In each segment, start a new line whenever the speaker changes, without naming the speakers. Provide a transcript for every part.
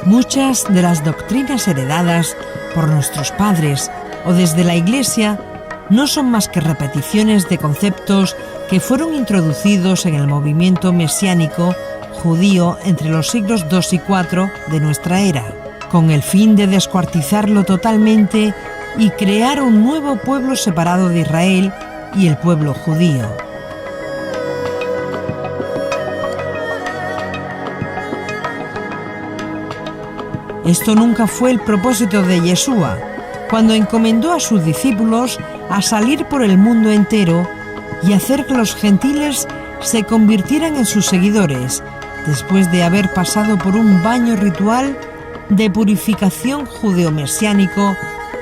Muchas de las doctrinas heredadas por nuestros padres o desde la Iglesia no son más que repeticiones de conceptos que fueron introducidos en el movimiento mesiánico judío entre los siglos II y IV de nuestra era, con el fin de descuartizarlo totalmente y crear un nuevo pueblo separado de Israel y el pueblo judío. Esto nunca fue el propósito de Yeshua, cuando encomendó a sus discípulos a salir por el mundo entero y hacer que los gentiles se convirtieran en sus seguidores, después de haber pasado por un baño ritual de purificación judeo-mesiánico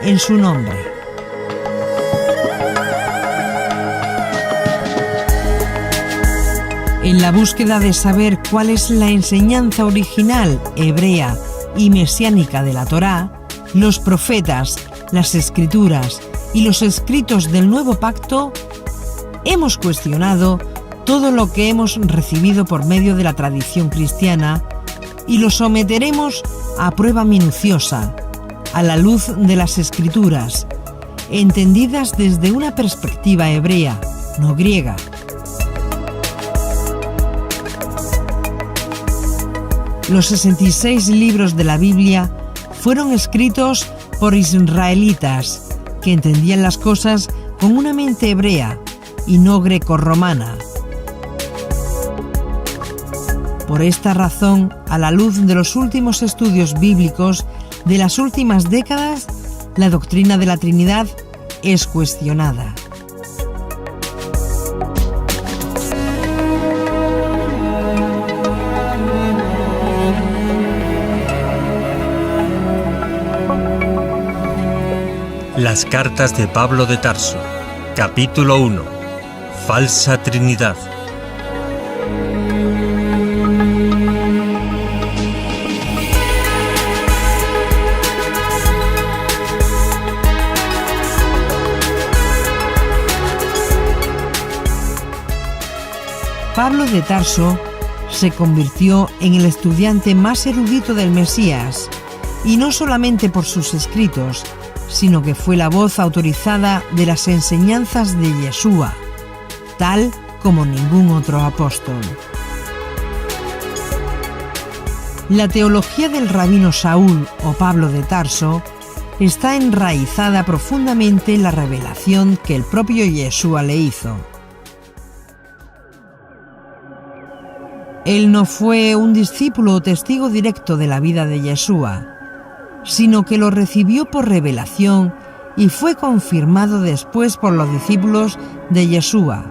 en su nombre. En la búsqueda de saber cuál es la enseñanza original hebrea y mesiánica de la Torá, los profetas, las escrituras y los escritos del Nuevo Pacto, hemos cuestionado todo lo que hemos recibido por medio de la tradición cristiana y lo someteremos a prueba minuciosa, a la luz de las escrituras, entendidas desde una perspectiva hebrea, no griega. Los 66 libros de la Biblia fueron escritos por israelitas que entendían las cosas con una mente hebrea y no grecorromana. Por esta razón, a la luz de los últimos estudios bíblicos de las últimas décadas, la doctrina de la Trinidad es cuestionada.
Las cartas de Pablo de Tarso, capítulo 1. Falsa Trinidad.
Pablo de Tarso se convirtió en el estudiante más erudito del Mesías, y no solamente por sus escritos, sino que fue la voz autorizada de las enseñanzas de Yeshua, tal como ningún otro apóstol. La teología del rabino Saúl o Pablo de Tarso está enraizada profundamente en la revelación que el propio Yeshua le hizo. Él no fue un discípulo o testigo directo de la vida de Yeshua, sino que lo recibió por revelación y fue confirmado después por los discípulos de Yeshua.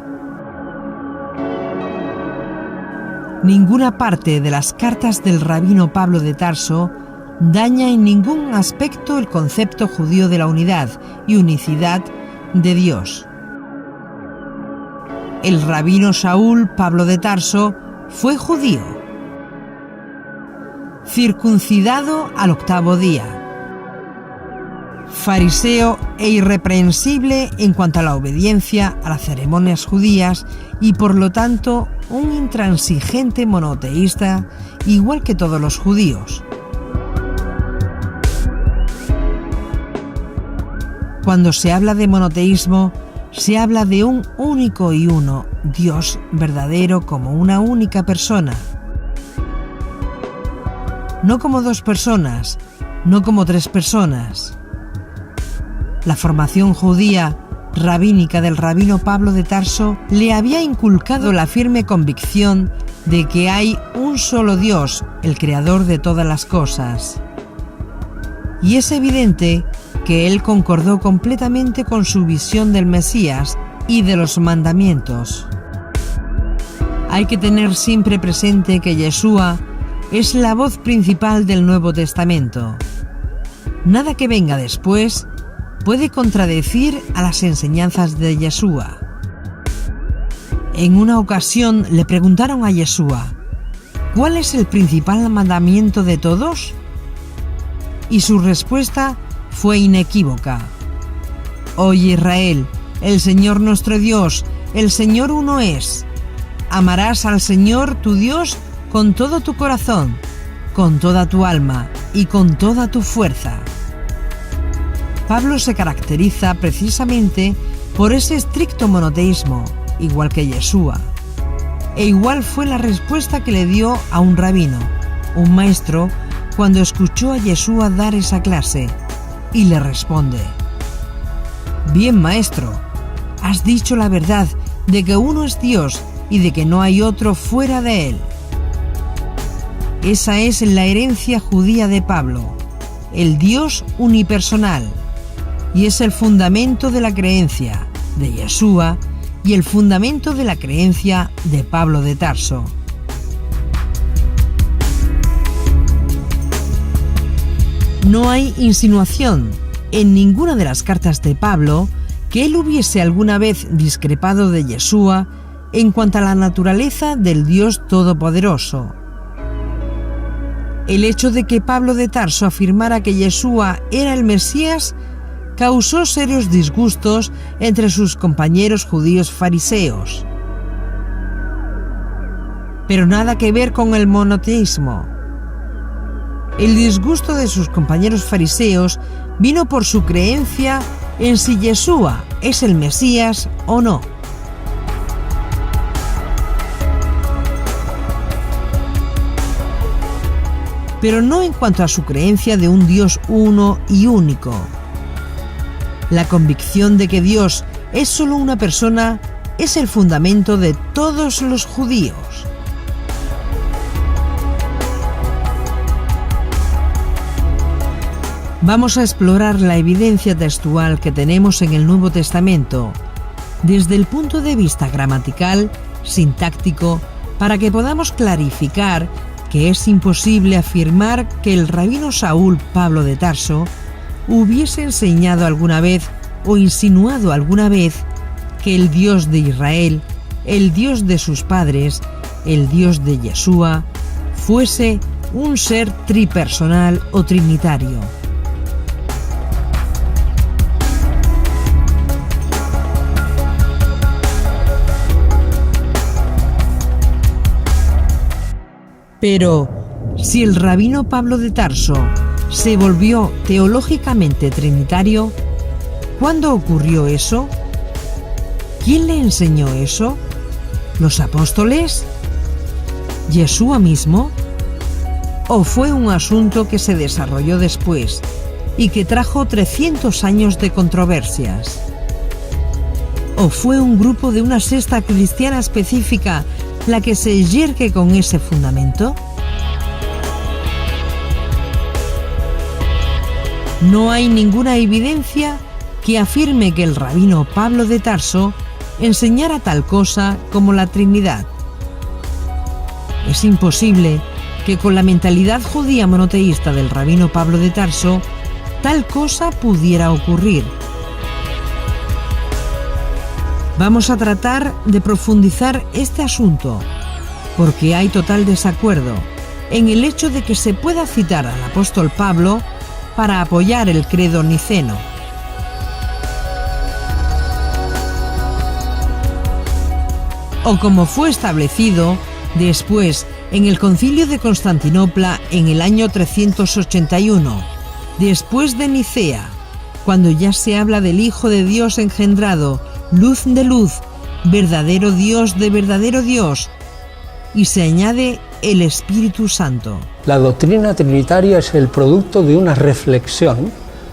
Ninguna parte de las cartas del rabino Pablo de Tarso daña en ningún aspecto el concepto judío de la unidad y unicidad de Dios. El rabino Saúl Pablo de Tarso fue judío, circuncidado al 8º día, fariseo e irreprensible en cuanto a la obediencia a las ceremonias judías y por lo tanto un intransigente monoteísta igual que todos los judíos. Cuando se habla de monoteísmo, se habla de un único y uno Dios verdadero como una única persona. No como dos personas, no como tres personas. La formación judía rabínica del rabino Pablo de Tarso le había inculcado la firme convicción de que hay un solo Dios, el creador de todas las cosas. Y es evidente que él concordó completamente con su visión del Mesías y de los mandamientos. Hay que tener siempre presente que Yeshua es la voz principal del Nuevo Testamento. Nada que venga después puede contradecir a las enseñanzas de Yeshua. En una ocasión le preguntaron a Yeshua: ¿cuál es el principal mandamiento de todos? Y su respuesta fue inequívoca. Oye Israel, el Señor nuestro Dios, el Señor uno es. Amarás al Señor tu Dios con todo tu corazón, con toda tu alma y con toda tu fuerza. Pablo se caracteriza precisamente por ese estricto monoteísmo, igual que Yeshua. E igual fue la respuesta que le dio a un rabino, un maestro, cuando escuchó a Yeshua dar esa clase, y le responde: Bien, maestro, has dicho la verdad de que uno es Dios y de que no hay otro fuera de él. Esa es la herencia judía de Pablo, el Dios unipersonal, y es el fundamento de la creencia de Yeshua y el fundamento de la creencia de Pablo de Tarso. No hay insinuación en ninguna de las cartas de Pablo que él hubiese alguna vez discrepado de Yeshua en cuanto a la naturaleza del Dios Todopoderoso. El hecho de que Pablo de Tarso afirmara que Yeshua era el Mesías causó serios disgustos entre sus compañeros judíos fariseos. Pero nada que ver con el monoteísmo. El disgusto de sus compañeros fariseos vino por su creencia en si Yeshua es el Mesías o no. Pero no en cuanto a su creencia de un Dios uno y único. La convicción de que Dios es solo una persona es el fundamento de todos los judíos. Vamos a explorar la evidencia textual que tenemos en el Nuevo Testamento desde el punto de vista gramatical, sintáctico, para que podamos clarificar que es imposible afirmar que el rabino Saúl Pablo de Tarso hubiese enseñado alguna vez o insinuado alguna vez que el Dios de Israel, el Dios de sus padres, el Dios de Yeshua, fuese un ser tripersonal o trinitario. Pero, si el rabino Pablo de Tarso se volvió teológicamente trinitario, ¿cuándo ocurrió eso? ¿Quién le enseñó eso? ¿Los apóstoles? ¿Yeshua mismo? ¿O fue un asunto que se desarrolló después y que trajo 300 años de controversias? ¿O fue un grupo de una secta cristiana específica la que se yergue con ese fundamento? No hay ninguna evidencia que afirme que el rabino Pablo de Tarso enseñara tal cosa como la Trinidad. Es imposible que con la mentalidad judía monoteísta del rabino Pablo de Tarso tal cosa pudiera ocurrir. Vamos a tratar de profundizar este asunto, porque hay total desacuerdo en el hecho de que se pueda citar al apóstol Pablo para apoyar el credo niceno. O como fue establecido después en el Concilio de Constantinopla en el año 381, después de Nicea, cuando ya se habla del Hijo de Dios engendrado, luz de luz, verdadero Dios de verdadero Dios, y se añade el Espíritu Santo.
La doctrina trinitaria es el producto de una reflexión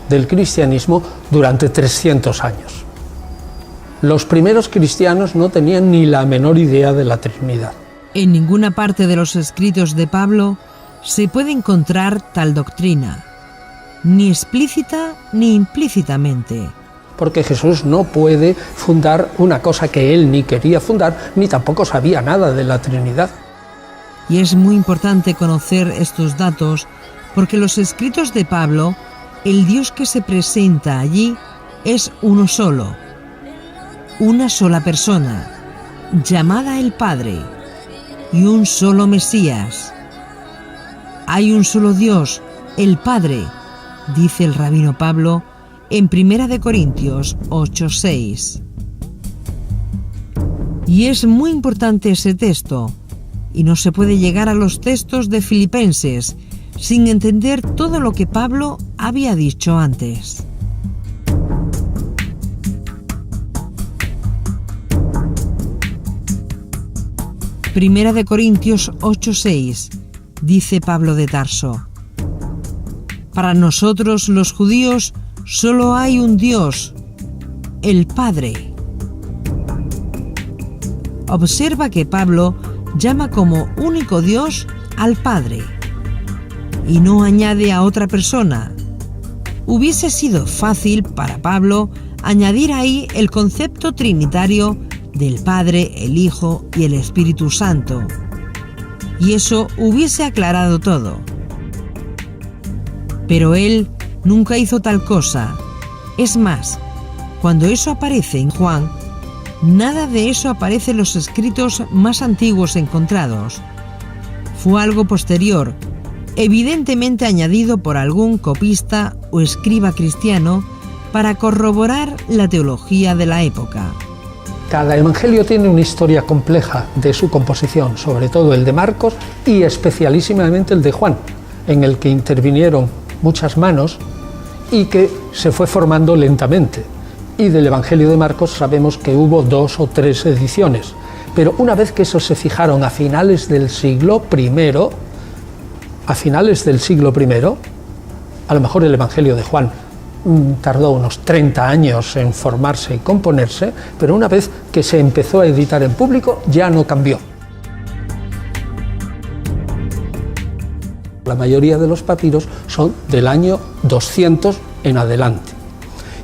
del cristianismo durante 300 años. Los primeros cristianos no tenían ni la menor idea de la Trinidad.
En ninguna parte de los escritos de Pablo se puede encontrar tal doctrina, ni explícita ni implícitamente.
Porque Jesús no puede fundar una cosa que él ni quería fundar, ni tampoco sabía nada de la Trinidad.
Y es muy importante conocer estos datos, porque los escritos de Pablo, el Dios que se presenta allí es uno solo, una sola persona, llamada el Padre, y un solo Mesías. Hay un solo Dios, el Padre, dice el rabino Pablo en 1 Corintios 8:6. Y es muy importante ese texto, y no se puede llegar a los textos de Filipenses sin entender todo lo que Pablo había dicho antes. Primera de Corintios 8:6, dice Pablo de Tarso: para nosotros los judíos solo hay un Dios, el Padre. Observa que Pablo llama como único Dios al Padre y no añade a otra persona. Hubiese sido fácil para Pablo añadir ahí el concepto trinitario del Padre, el Hijo y el Espíritu Santo, y eso hubiese aclarado todo. Pero él nunca hizo tal cosa. Es más, cuando eso aparece en Juan, nada de eso aparece en los escritos más antiguos encontrados. Fue algo posterior, evidentemente añadido por algún copista o escriba cristiano para corroborar la teología de la época.
Cada evangelio tiene una historia compleja de su composición, sobre todo el de Marcos y especialísimamente el de Juan, en el que intervinieron muchas manos y que se fue formando lentamente. Y del evangelio de Marcos sabemos que hubo 2 o 3 ediciones, pero una vez que eso se fijaron a finales del siglo I, a lo mejor el evangelio de Juan tardó unos 30 años en formarse y componerse, pero una vez que se empezó a editar en público ya no cambió. La mayoría de los papiros son del año 200 en adelante.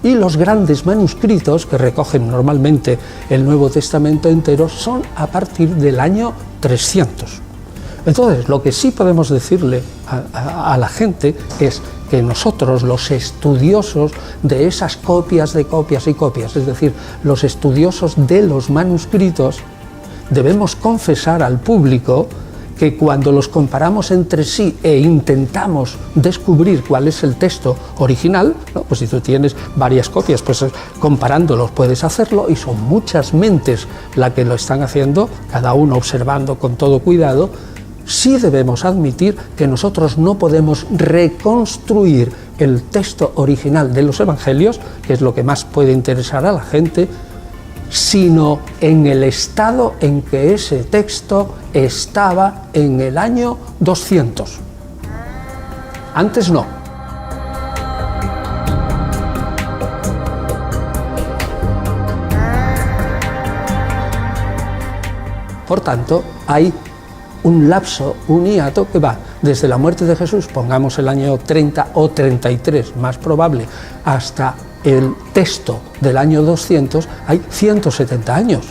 Y los grandes manuscritos que recogen normalmente el Nuevo Testamento entero son a partir del año 300. Entonces, lo que sí podemos decirle a la gente es que nosotros, los estudiosos de esas copias de copias y copias, es decir, los estudiosos de los manuscritos, debemos confesar al público que cuando los comparamos entre sí e intentamos descubrir cuál es el texto original, ¿no? Pues si tú tienes varias copias, pues comparándolos puedes hacerlo, y son muchas mentes las que lo están haciendo, cada uno observando con todo cuidado. Sí debemos admitir que nosotros no podemos reconstruir el texto original de los evangelios, que es lo que más puede interesar a la gente, sino en el estado en que ese texto estaba en el año 200. Antes no. Por tanto, hay un lapso, un hiato que va desde la muerte de Jesús, pongamos el año 30 o 33, más probable, hasta el texto del año 200, hay 170 años.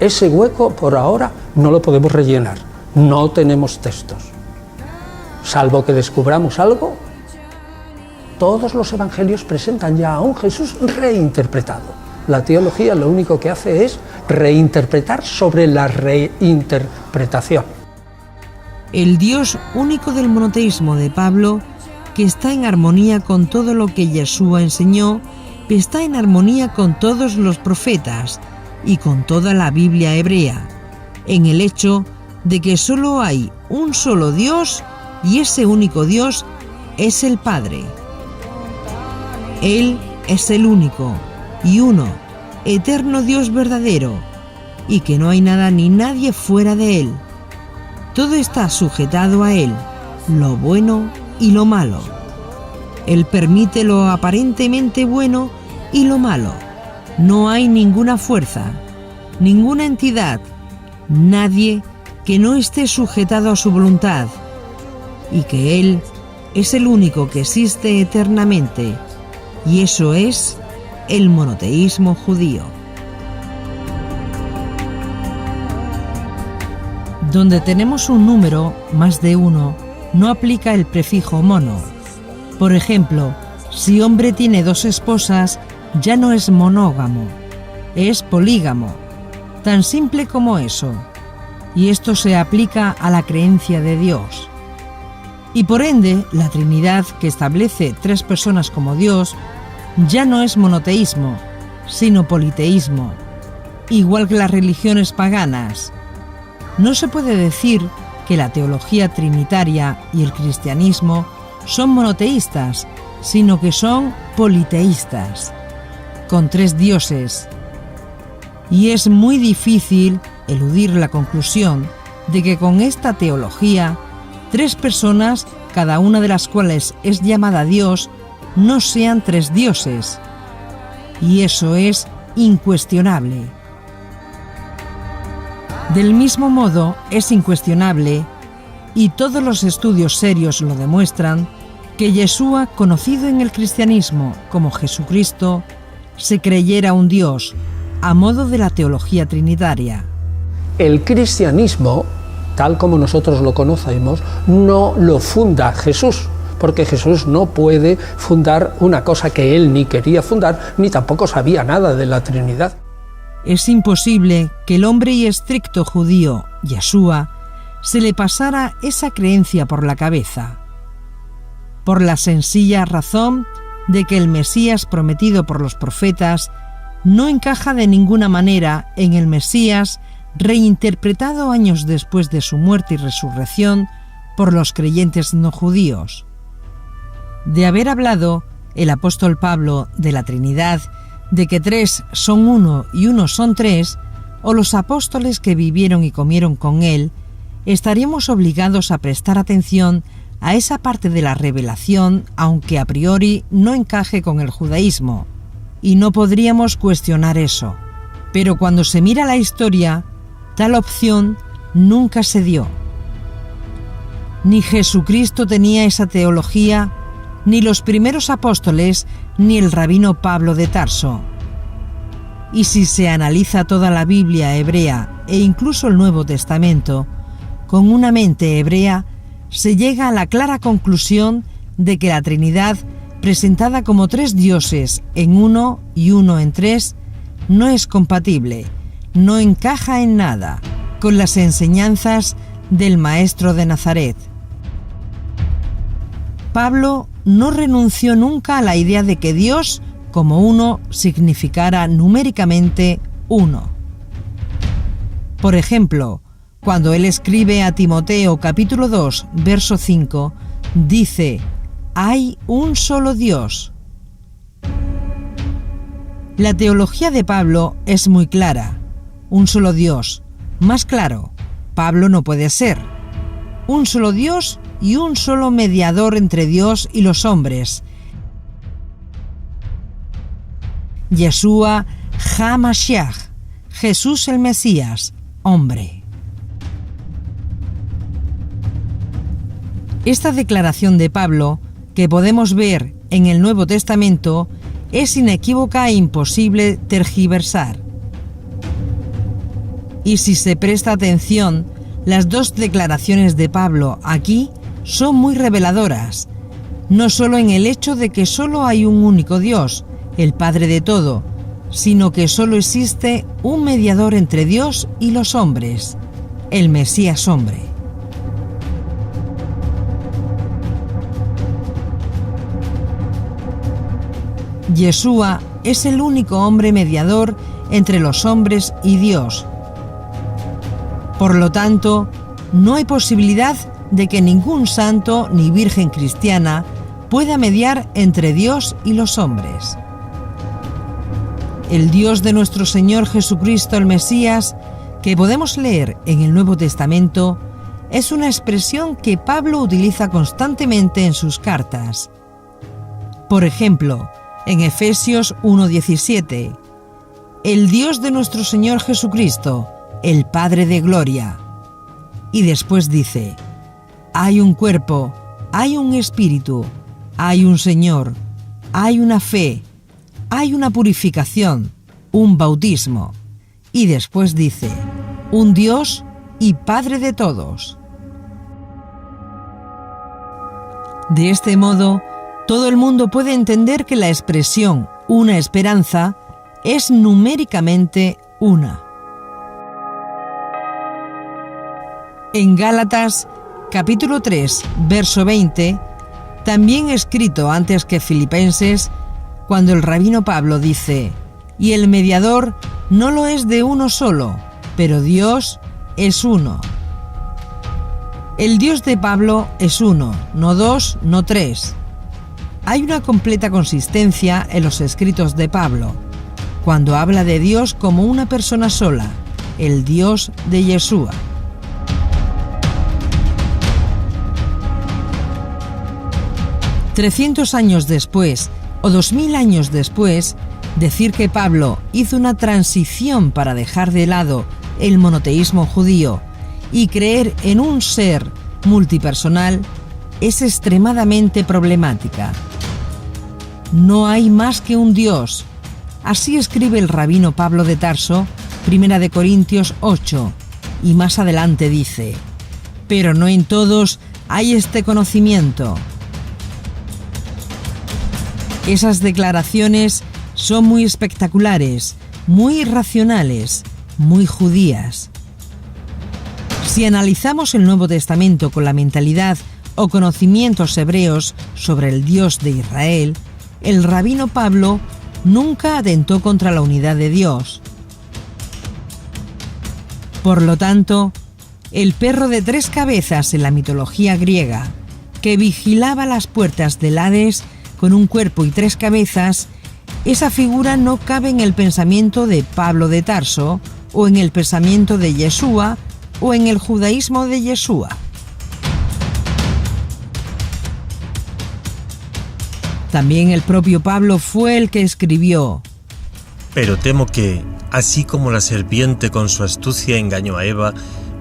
Ese hueco por ahora no lo podemos rellenar, no tenemos textos. Salvo que descubramos algo, todos los evangelios presentan ya a un Jesús reinterpretado. La teología lo único que hace es reinterpretar sobre la reinterpretación.
El Dios único del monoteísmo de Pablo, que está en armonía con todo lo que Yeshua enseñó, está en armonía con todos los profetas y con toda la Biblia hebrea, en el hecho de que solo hay un solo Dios, y ese único Dios es el Padre. Él es el único y uno, eterno Dios verdadero, y que no hay nada ni nadie fuera de Él. Todo está sujetado a Él, lo bueno y lo malo. Él permite lo aparentemente bueno y lo malo. No hay ninguna fuerza, ninguna entidad, nadie que no esté sujetado a su voluntad, y que Él es el único que existe eternamente, y eso es el monoteísmo judío. Donde tenemos un número, más de uno, no aplica el prefijo mono. Por ejemplo, si hombre tiene 2 esposas, ya no es monógamo, es polígamo. Tan simple como eso. Y esto se aplica a la creencia de Dios. Y por ende, la Trinidad, que establece 3 personas como Dios, ya no es monoteísmo, sino politeísmo, igual que las religiones paganas. No se puede decir que la teología trinitaria y el cristianismo son monoteístas, sino que son politeístas, con 3 dioses. Y es muy difícil eludir la conclusión de que con esta teología, 3 personas, cada una de las cuales es llamada Dios, no sean 3 dioses. Y eso es incuestionable. Del mismo modo, es incuestionable, y todos los estudios serios lo demuestran, que Yeshua, conocido en el cristianismo como Jesucristo, se creyera un Dios, a modo de la teología trinitaria.
El cristianismo, tal como nosotros lo conocemos, no lo funda Jesús, porque Jesús no puede fundar una cosa que él ni quería fundar, ni tampoco sabía nada de la Trinidad.
Es imposible que el hombre y estricto judío, Yeshua, se le pasara esa creencia por la cabeza, por la sencilla razón de que el Mesías prometido por los profetas no encaja de ninguna manera en el Mesías reinterpretado años después de su muerte y resurrección por los creyentes no judíos. De haber hablado el apóstol Pablo de la Trinidad, de que 3 son 1 y 1 son 3, o los apóstoles que vivieron y comieron con él, estaríamos obligados a prestar atención a esa parte de la revelación, aunque a priori no encaje con el judaísmo, y no podríamos cuestionar eso. Pero cuando se mira la historia, tal opción nunca se dio. Ni Jesucristo tenía esa teología, ni los primeros apóstoles, ni el rabino Pablo de Tarso. Y si se analiza toda la Biblia hebrea e incluso el Nuevo Testamento, con una mente hebrea, se llega a la clara conclusión de que la Trinidad, presentada como 3 dioses en 1 y 1 en 3, no es compatible, no encaja en nada con las enseñanzas del Maestro de Nazaret. Pablo no renunció nunca a la idea de que Dios, como uno, significara numéricamente 1. Por ejemplo, cuando él escribe a Timoteo capítulo 2, verso 5, dice: «Hay un solo Dios». La teología de Pablo es muy clara. Un solo Dios. Más claro, Pablo no puede ser. Un solo Dios y un solo mediador entre Dios y los hombres. Yeshua HaMashiach, Jesús el Mesías, hombre. Esta declaración de Pablo, que podemos ver en el Nuevo Testamento, es inequívoca e imposible tergiversar. Y si se presta atención, las 2 declaraciones de Pablo aquí son muy reveladoras, no solo en el hecho de que solo hay un único Dios, el Padre de todo, sino que solo existe un mediador entre Dios y los hombres, el Mesías hombre. Yeshua es el único hombre mediador entre los hombres y Dios. Por lo tanto, no hay posibilidad de que ningún santo ni virgen cristiana pueda mediar entre Dios y los hombres. El Dios de nuestro Señor Jesucristo el Mesías, que podemos leer en el Nuevo Testamento, es una expresión que Pablo utiliza constantemente en sus cartas. Por ejemplo, en Efesios 1:17, el Dios de nuestro Señor Jesucristo, el Padre de Gloria. Y después dice: hay un cuerpo, hay un espíritu, hay un Señor, hay una fe, hay una purificación, un bautismo. Y después dice: un Dios y Padre de todos. De este modo, todo el mundo puede entender que la expresión una esperanza es numéricamente una. En Gálatas, capítulo 3, verso 20, también escrito antes que Filipenses, cuando el rabino Pablo dice: y el mediador no lo es de uno solo, pero Dios es uno. El Dios de Pablo es uno, no dos, no tres. Hay una completa consistencia en los escritos de Pablo, cuando habla de Dios como una persona sola, el Dios de Yeshua. $300 años después, o 2000 años después, decir que Pablo hizo una transición para dejar de lado el monoteísmo judío y creer en un ser multipersonal es extremadamente problemática. No hay más que un Dios. Así escribe el rabino Pablo de Tarso, 1 Corintios 8, y más adelante dice: pero no en todos hay este conocimiento. Esas declaraciones son muy espectaculares, muy irracionales, muy judías. Si analizamos el Nuevo Testamento con la mentalidad o conocimientos hebreos sobre el Dios de Israel, el rabino Pablo nunca atentó contra la unidad de Dios. Por lo tanto, el perro de 3 cabezas en la mitología griega, que vigilaba las puertas del Hades con un cuerpo y 3 cabezas, esa figura no cabe en el pensamiento de Pablo de Tarso, o en el pensamiento de Yeshua, o en el judaísmo de Yeshua. También el propio Pablo fue el que escribió:
pero temo que, así como la serpiente con su astucia engañó a Eva,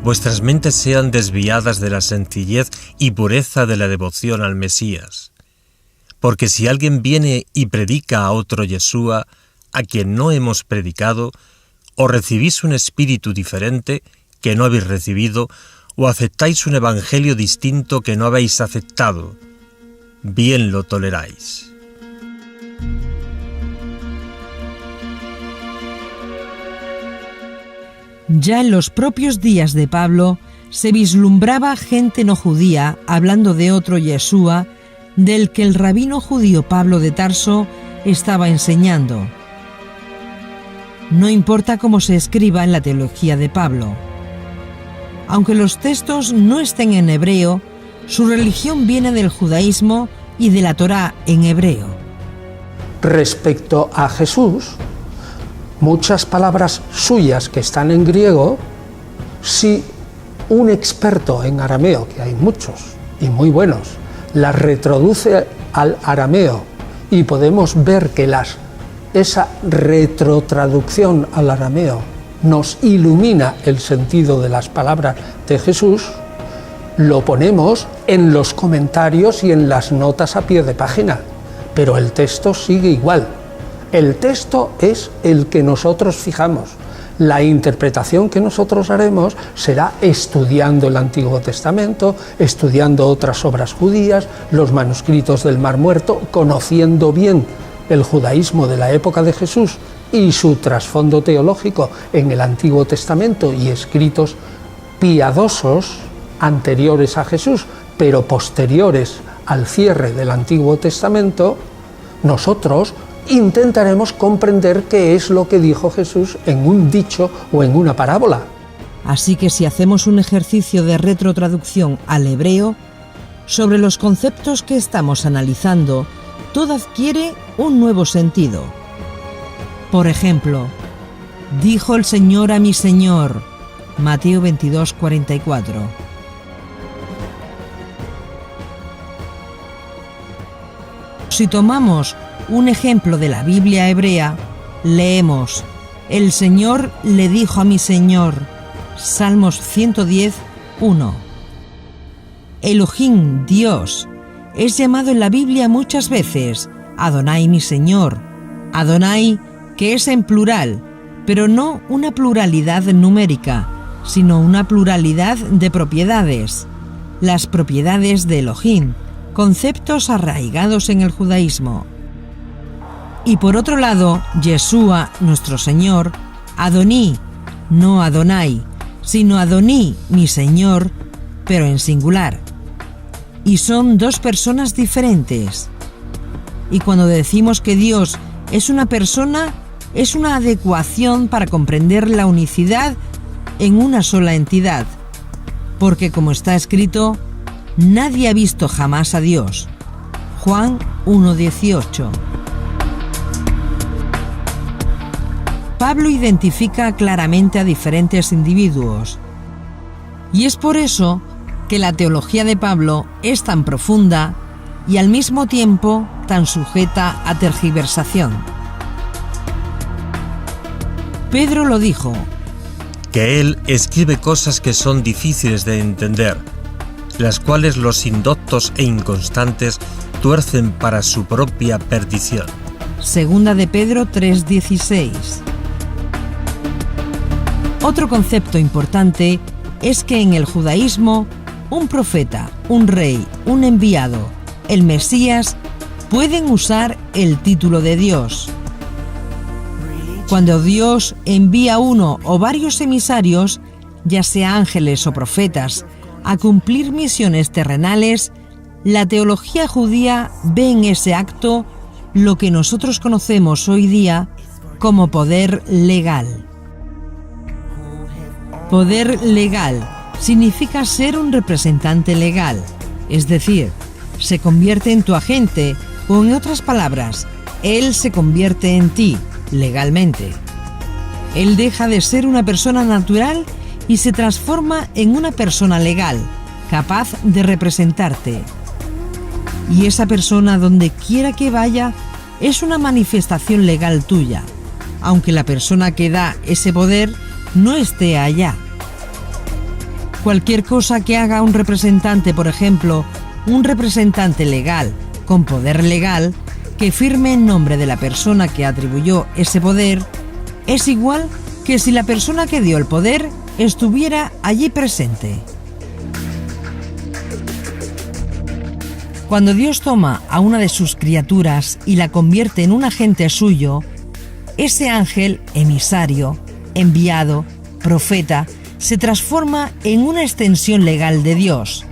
vuestras mentes sean desviadas de la sencillez y pureza de la devoción al Mesías. Porque si alguien viene y predica a otro Yeshua, a quien no hemos predicado, o recibís un espíritu diferente que no habéis recibido, o aceptáis un evangelio distinto que no habéis aceptado, bien lo toleráis.
Ya en los propios días de Pablo se vislumbraba gente no judía hablando de otro Yeshua, del que el rabino judío Pablo de Tarso estaba enseñando. No importa cómo se escriba en la teología de Pablo. Aunque los textos no estén en hebreo, su religión viene del judaísmo y de la Torá en hebreo.
Respecto a Jesús, muchas palabras suyas que están en griego, si un experto en arameo, que hay muchos y muy buenos, las retroduce al arameo y podemos ver que esa retrotraducción al arameo nos ilumina el sentido de las palabras de Jesús, lo ponemos en los comentarios y en las notas a pie de página, pero el texto sigue igual. El texto es el que nosotros fijamos. La interpretación que nosotros haremos será estudiando el Antiguo Testamento, estudiando otras obras judías, los manuscritos del Mar Muerto, conociendo bien el judaísmo de la época de Jesús y su trasfondo teológico en el Antiguo Testamento y escritos piadosos anteriores a Jesús, pero posteriores al cierre del Antiguo Testamento. Nosotros intentaremos comprender qué es lo que dijo Jesús en un dicho o en una parábola.
Así que si hacemos un ejercicio de retrotraducción al hebreo, sobre los conceptos que estamos analizando, todo adquiere un nuevo sentido. Por ejemplo, dijo el Señor a mi Señor, Mateo 22:44. Si tomamos un ejemplo de la Biblia hebrea, leemos: el Señor le dijo a mi Señor, Salmos 110:1. Elohim, Dios, es llamado en la Biblia muchas veces Adonai, mi Señor. Adonai, que es en plural, pero no una pluralidad numérica, sino una pluralidad de propiedades. Las propiedades de Elohim, conceptos arraigados en el judaísmo. Y por otro lado, Yeshua, nuestro Señor, Adoní, no Adonai, sino Adoní, mi Señor, pero en singular. Y son dos personas diferentes. Y cuando decimos que Dios es una persona, es una adecuación para comprender la unicidad en una sola entidad. Porque como está escrito, nadie ha visto jamás a Dios. Juan 1:18. Pablo identifica claramente a diferentes individuos. Y es por eso que la teología de Pablo es tan profunda y al mismo tiempo tan sujeta a tergiversación. Pedro lo dijo,
que él escribe cosas que son difíciles de entender, las cuales los indoctos e inconstantes tuercen para su propia perdición.
Segunda de Pedro 3:16. Otro concepto importante es que en el judaísmo, un profeta, un rey, un enviado, el Mesías, pueden usar el título de Dios. Cuando Dios envía uno o varios emisarios, ya sea ángeles o profetas, a cumplir misiones terrenales, la teología judía ve en ese acto lo que nosotros conocemos hoy día como poder legal. Poder legal significa ser un representante legal, es decir, se convierte en tu agente o, en otras palabras, él se convierte en ti legalmente. Él deja de ser una persona natural y se transforma en una persona legal, capaz de representarte. Y esa persona, donde quiera que vaya, es una manifestación legal tuya, aunque la persona que da ese poder no esté allá. Cualquier cosa que haga un representante, por ejemplo, un representante legal con poder legal, que firme en nombre de la persona que atribuyó ese poder, es igual que si la persona que dio el poder estuviera allí presente. Cuando Dios toma a una de sus criaturas y la convierte en un agente suyo, ese ángel, emisario, enviado, profeta, se transforma en una extensión legal de Dios.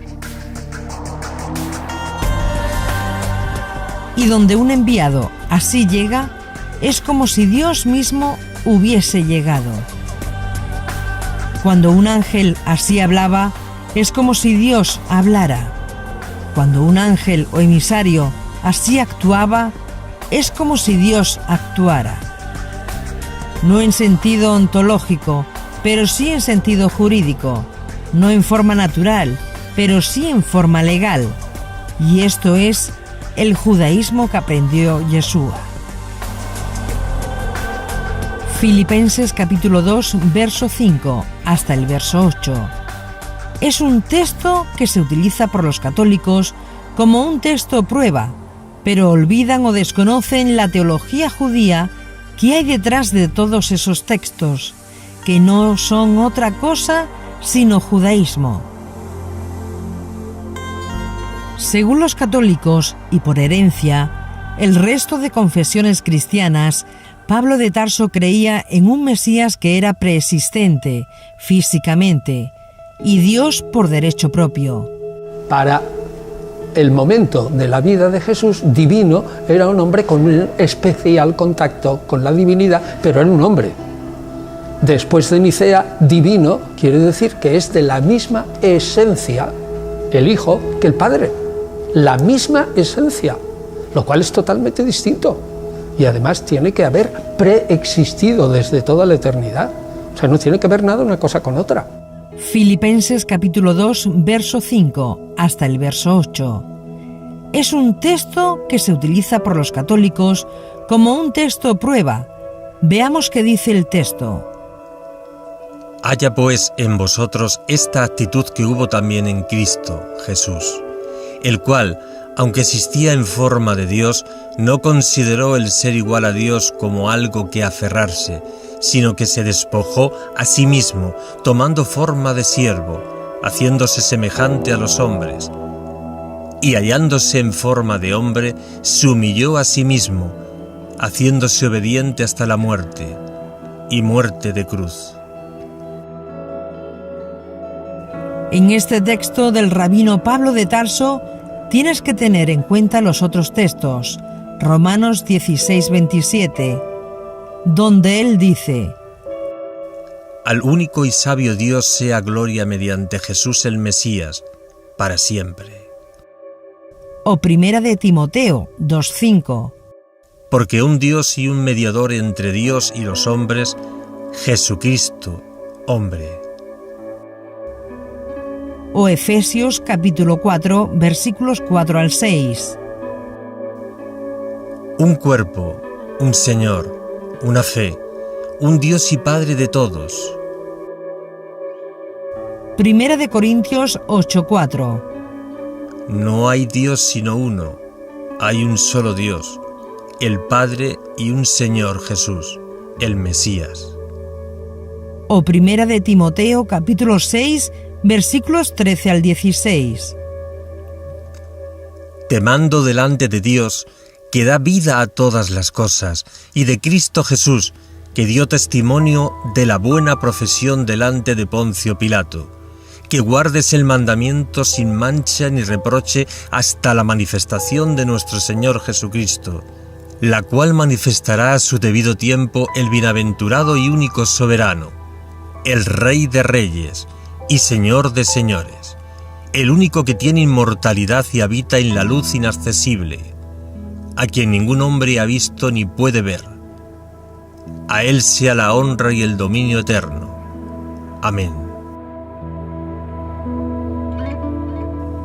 Y donde un enviado así llega, es como si Dios mismo hubiese llegado. Cuando un ángel así hablaba, es como si Dios hablara. Cuando un ángel o emisario así actuaba, es como si Dios actuara. No en sentido ontológico, pero sí en sentido jurídico. No en forma natural, pero sí en forma legal. Y esto es el judaísmo que aprendió Yeshua. Filipenses capítulo 2, verso 5 hasta el verso 8. Es un texto que se utiliza por los católicos como un texto prueba, pero olvidan o desconocen la teología judía que hay detrás de todos esos textos, que no son otra cosa sino judaísmo. Según los católicos, y por herencia, el resto de confesiones cristianas, Pablo de Tarso creía en un Mesías que era preexistente, físicamente, y Dios por derecho propio.
Para el momento de la vida de Jesús, divino, era un hombre con un especial contacto con la divinidad, pero era un hombre. Después de Nicea, divino quiere decir que es de la misma esencia el Hijo que el Padre. La misma esencia, lo cual es totalmente distinto. Y además tiene que haber preexistido desde toda la eternidad. O sea, no tiene que ver nada una cosa con otra.
Filipenses capítulo 2, verso 5 hasta el verso 8. Es un texto que se utiliza por los católicos como un texto prueba. Veamos qué dice el texto.
Haya pues en vosotros esta actitud que hubo también en Cristo Jesús, el cual, aunque existía en forma de Dios, no consideró el ser igual a Dios como algo que aferrarse, sino que se despojó a sí mismo, tomando forma de siervo, haciéndose semejante a los hombres. Y hallándose en forma de hombre, se humilló a sí mismo, haciéndose obediente hasta la muerte, y muerte de cruz.
En este texto del rabino Pablo de Tarso tienes que tener en cuenta los otros textos, Romanos 16:27, donde él dice:
Al único y sabio Dios sea gloria mediante Jesús el Mesías, para siempre.
O Primera de Timoteo 2:5.
Porque un Dios y un mediador entre Dios y los hombres, Jesucristo, hombre.
O Efesios capítulo 4, versículos 4 al 6.
Un cuerpo, un Señor, una fe, un Dios y Padre de todos.
Primera de Corintios 8:4.
No hay Dios sino uno, hay un solo Dios, el Padre y un Señor Jesús, el Mesías.
O Primera de Timoteo capítulo 6, versículos 13 al 16.
Te mando delante de Dios, que da vida a todas las cosas, y de Cristo Jesús, que dio testimonio de la buena profesión delante de Poncio Pilato, que guardes el mandamiento sin mancha ni reproche hasta la manifestación de nuestro Señor Jesucristo, la cual manifestará a su debido tiempo el bienaventurado y único soberano, el Rey de Reyes y Señor de Señores, el único que tiene inmortalidad y habita en la luz inaccesible, a quien ningún hombre ha visto ni puede ver. A él sea la honra y el dominio eterno. Amén.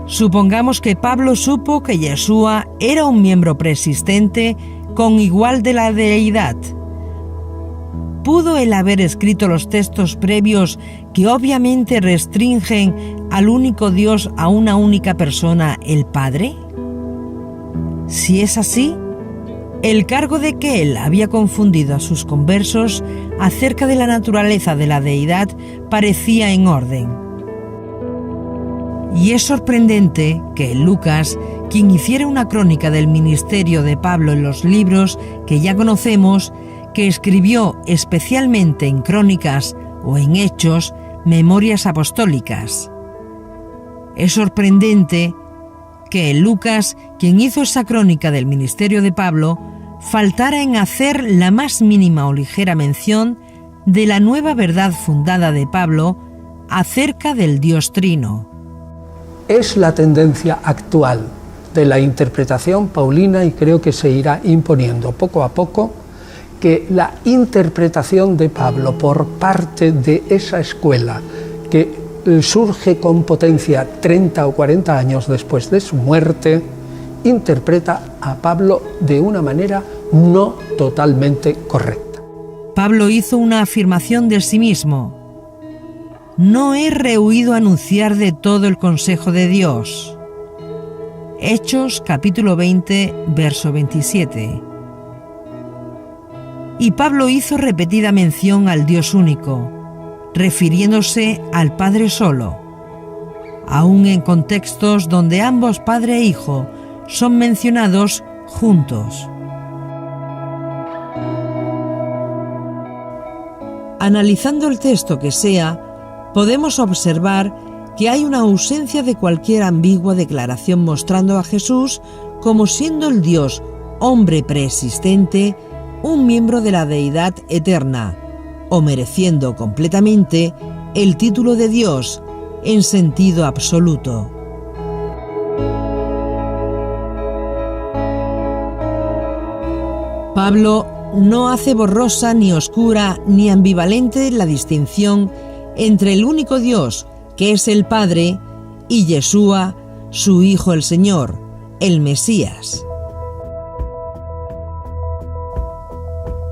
Supongamos que Pablo supo que Yeshua era un miembro preexistente con igual de la deidad. ¿Pudo él haber escrito los textos previos que obviamente restringen al único Dios a una única persona, el Padre? Si es así, el cargo de que él había confundido a sus conversos acerca de la naturaleza de la deidad parecía en orden. Y es sorprendente que Lucas, quien hiciera una crónica del ministerio de Pablo en los libros que ya conocemos, que escribió especialmente en crónicas o en hechos, memorias apostólicas. Es sorprendente que Lucas, quien hizo esa crónica del ministerio de Pablo, faltara en hacer la más mínima o ligera mención de la nueva verdad fundada de Pablo acerca del Dios Trino.
Es la tendencia actual de la interpretación paulina y creo que se irá imponiendo poco a poco que la interpretación de Pablo por parte de esa escuela que surge con potencia 30 o 40 años después de su muerte, interpreta a Pablo de una manera no totalmente correcta.
Pablo hizo una afirmación de sí mismo: no he rehuido anunciar de todo el consejo de Dios. Hechos capítulo 20, verso 27. Y Pablo hizo repetida mención al Dios único, refiriéndose al Padre solo, aun en contextos donde ambos Padre e Hijo son mencionados juntos. Analizando el texto que sea, podemos observar que hay una ausencia de cualquier ambigua declaración mostrando a Jesús como siendo el Dios hombre preexistente, un miembro de la deidad eterna, o mereciendo completamente el título de Dios en sentido absoluto. Pablo no hace borrosa ni oscura ni ambivalente la distinción entre el único Dios, que es el Padre, y Yeshua, su Hijo el Señor, el Mesías.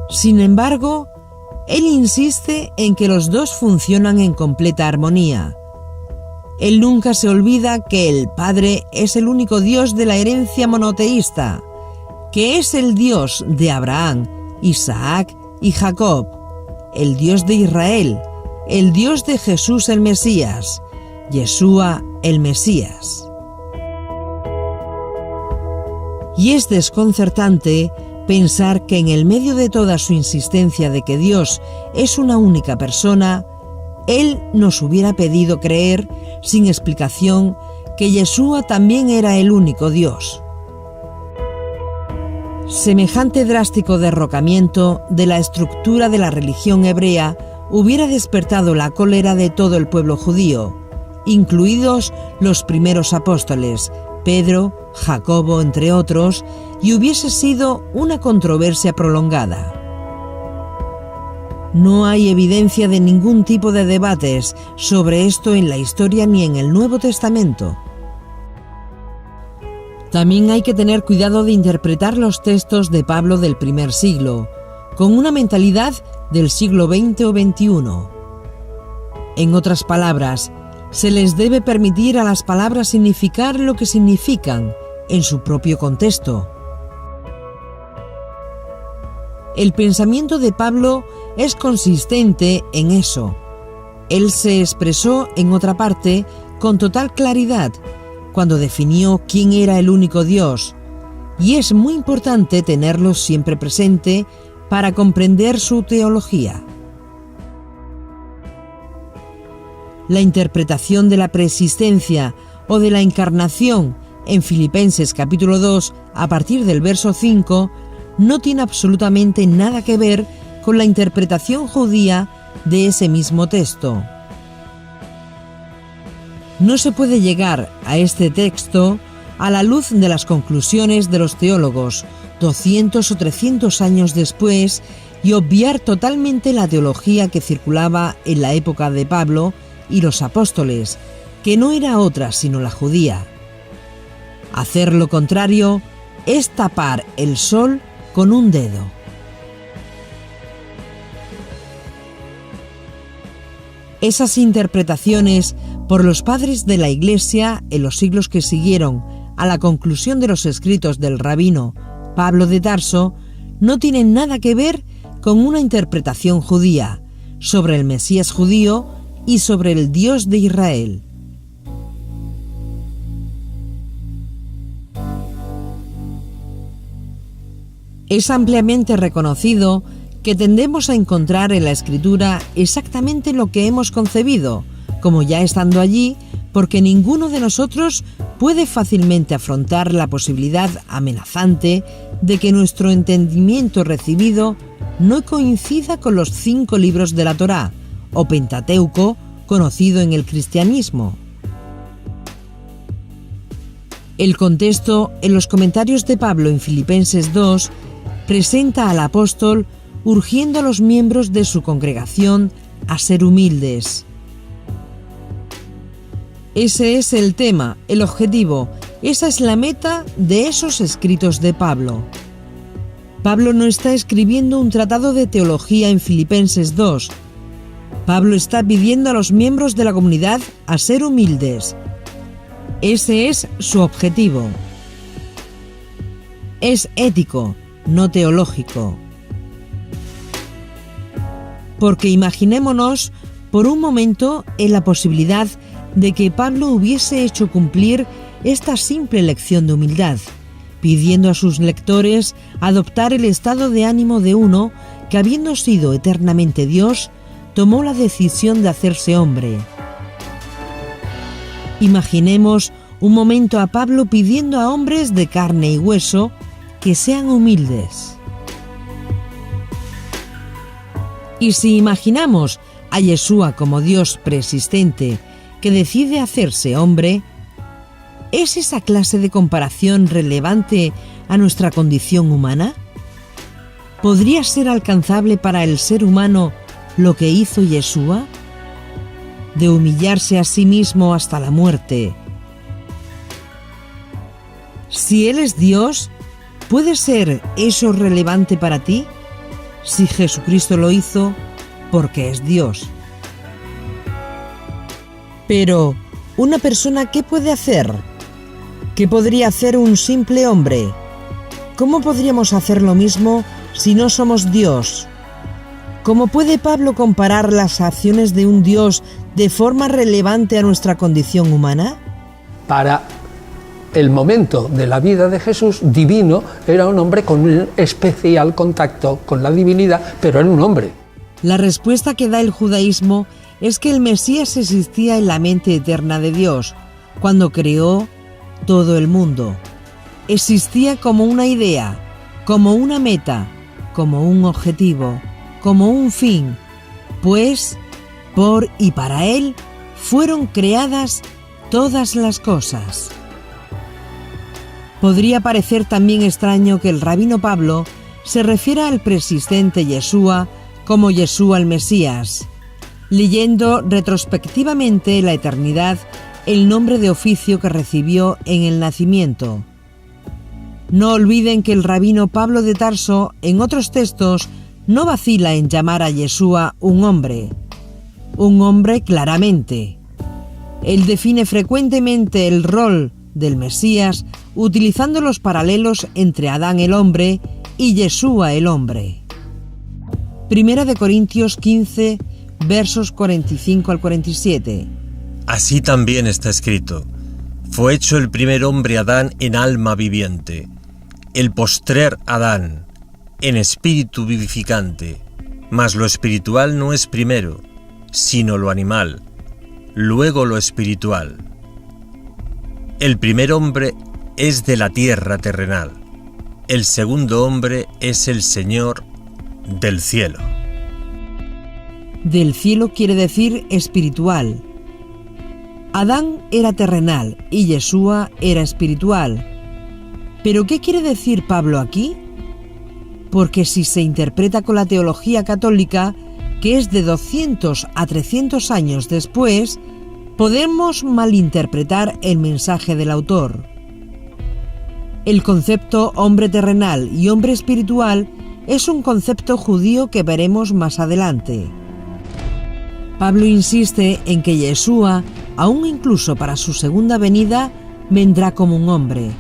Sin embargo, él insiste en que los dos funcionan en completa armonía. Él nunca se olvida que el Padre es el único Dios de la herencia monoteísta, que es el Dios de Abraham, Isaac y Jacob, el Dios de Israel, el Dios de Jesús el Mesías, Yeshua el Mesías. Y es desconcertante pensar que en el medio de toda su insistencia de que Dios es una única persona, Él nos hubiera pedido creer, sin explicación, que Yeshua también era el único Dios. Semejante drástico derrocamiento de la estructura de la religión hebrea hubiera despertado la cólera de todo el pueblo judío, incluidos los primeros apóstoles, Pedro, Jacobo, entre otros, y hubiese sido una controversia prolongada. No hay evidencia de ningún tipo de debates sobre esto en la historia ni en el Nuevo Testamento. También hay que tener cuidado de interpretar los textos de Pablo del primer siglo, con una mentalidad del siglo XX o XXI. En otras palabras, se les debe permitir a las palabras significar lo que significan en su propio contexto. El pensamiento de Pablo es consistente en eso. Él se expresó en otra parte con total claridad cuando definió quién era el único Dios, y es muy importante tenerlo siempre presente para comprender su teología. La interpretación de la preexistencia o de la encarnación en Filipenses capítulo 2 a partir del verso 5 no tiene absolutamente nada que ver con la interpretación judía de ese mismo texto. No se puede llegar a este texto a la luz de las conclusiones de los teólogos 200 o 300 años después y obviar totalmente la teología que circulaba en la época de Pablo y los apóstoles, que no era otra sino la judía. Hacer lo contrario es tapar el sol con un dedo. Esas interpretaciones por los padres de la Iglesia en los siglos que siguieron a la conclusión de los escritos del rabino Pablo de Tarso no tienen nada que ver con una interpretación judía sobre el Mesías judío y sobre el Dios de Israel. Es ampliamente reconocido que tendemos a encontrar en la Escritura exactamente lo que hemos concebido, como ya estando allí, porque ninguno de nosotros puede fácilmente afrontar la posibilidad amenazante de que nuestro entendimiento recibido no coincida con los 5 libros de la Torá, o Pentateuco, conocido en el cristianismo. El contexto en los comentarios de Pablo en Filipenses 2 presenta al apóstol urgiendo a los miembros de su congregación a ser humildes. Ese es el tema, el objetivo, esa es la meta de esos escritos de Pablo. Pablo no está escribiendo un tratado de teología en Filipenses 2. Pablo está pidiendo a los miembros de la comunidad a ser humildes. Ese es su objetivo. Es ético, no teológico. Porque imaginémonos por un momento en la posibilidad de que Pablo hubiese hecho cumplir esta simple lección de humildad, pidiendo a sus lectores adoptar el estado de ánimo de uno que, habiendo sido eternamente Dios, tomó la decisión de hacerse hombre. Imaginemos un momento a Pablo pidiendo a hombres de carne y hueso que sean humildes. Y si imaginamos a Yeshua como Dios preexistente que decide hacerse hombre, ¿es esa clase de comparación relevante a nuestra condición humana? ¿Podría ser alcanzable para el ser humano lo que hizo Yeshua? De humillarse a sí mismo hasta la muerte. Si Él es Dios, ¿puede ser eso relevante para ti? Si Jesucristo lo hizo, porque es Dios. Pero, ¿una persona qué puede hacer? ¿Qué podría hacer un simple hombre? ¿Cómo podríamos hacer lo mismo si no somos Dios? ¿Cómo puede Pablo comparar las acciones de un Dios de forma relevante a nuestra condición humana?
Para el momento de la vida de Jesús, divino, era un hombre con un especial contacto con la divinidad, pero era un hombre.
La respuesta que da el judaísmo es que el Mesías existía en la mente eterna de Dios cuando creó todo el mundo. Existía como una idea, como una meta, como un objetivo, como un fin, pues por y para Él fueron creadas todas las cosas. Podría parecer también extraño que el rabino Pablo se refiera al preexistente Yeshua como Yeshua el Mesías, leyendo retrospectivamente la eternidad el nombre de oficio que recibió en el nacimiento. No olviden que el rabino Pablo de Tarso, en otros textos, no vacila en llamar a Yeshua un hombre claramente. Él define frecuentemente el rol del Mesías utilizando los paralelos entre Adán el hombre y Yeshua el hombre. Primera de Corintios 15, versos 45 al 47.
Así también está escrito: fue hecho el primer hombre Adán en alma viviente, el postrer Adán en espíritu vivificante, mas lo espiritual no es primero, sino lo animal, luego lo espiritual. El primer hombre es de la tierra terrenal, el segundo hombre es el Señor del cielo.
Del cielo quiere decir espiritual. Adán era terrenal y Yeshua era espiritual. ¿Pero qué quiere decir Pablo aquí? Porque si se interpreta con la teología católica, que es de 200 a 300 años después, podemos malinterpretar el mensaje del autor. El concepto hombre terrenal y hombre espiritual es un concepto judío que veremos más adelante. Pablo insiste en que Yeshua, aún incluso para su segunda venida, vendrá como un hombre,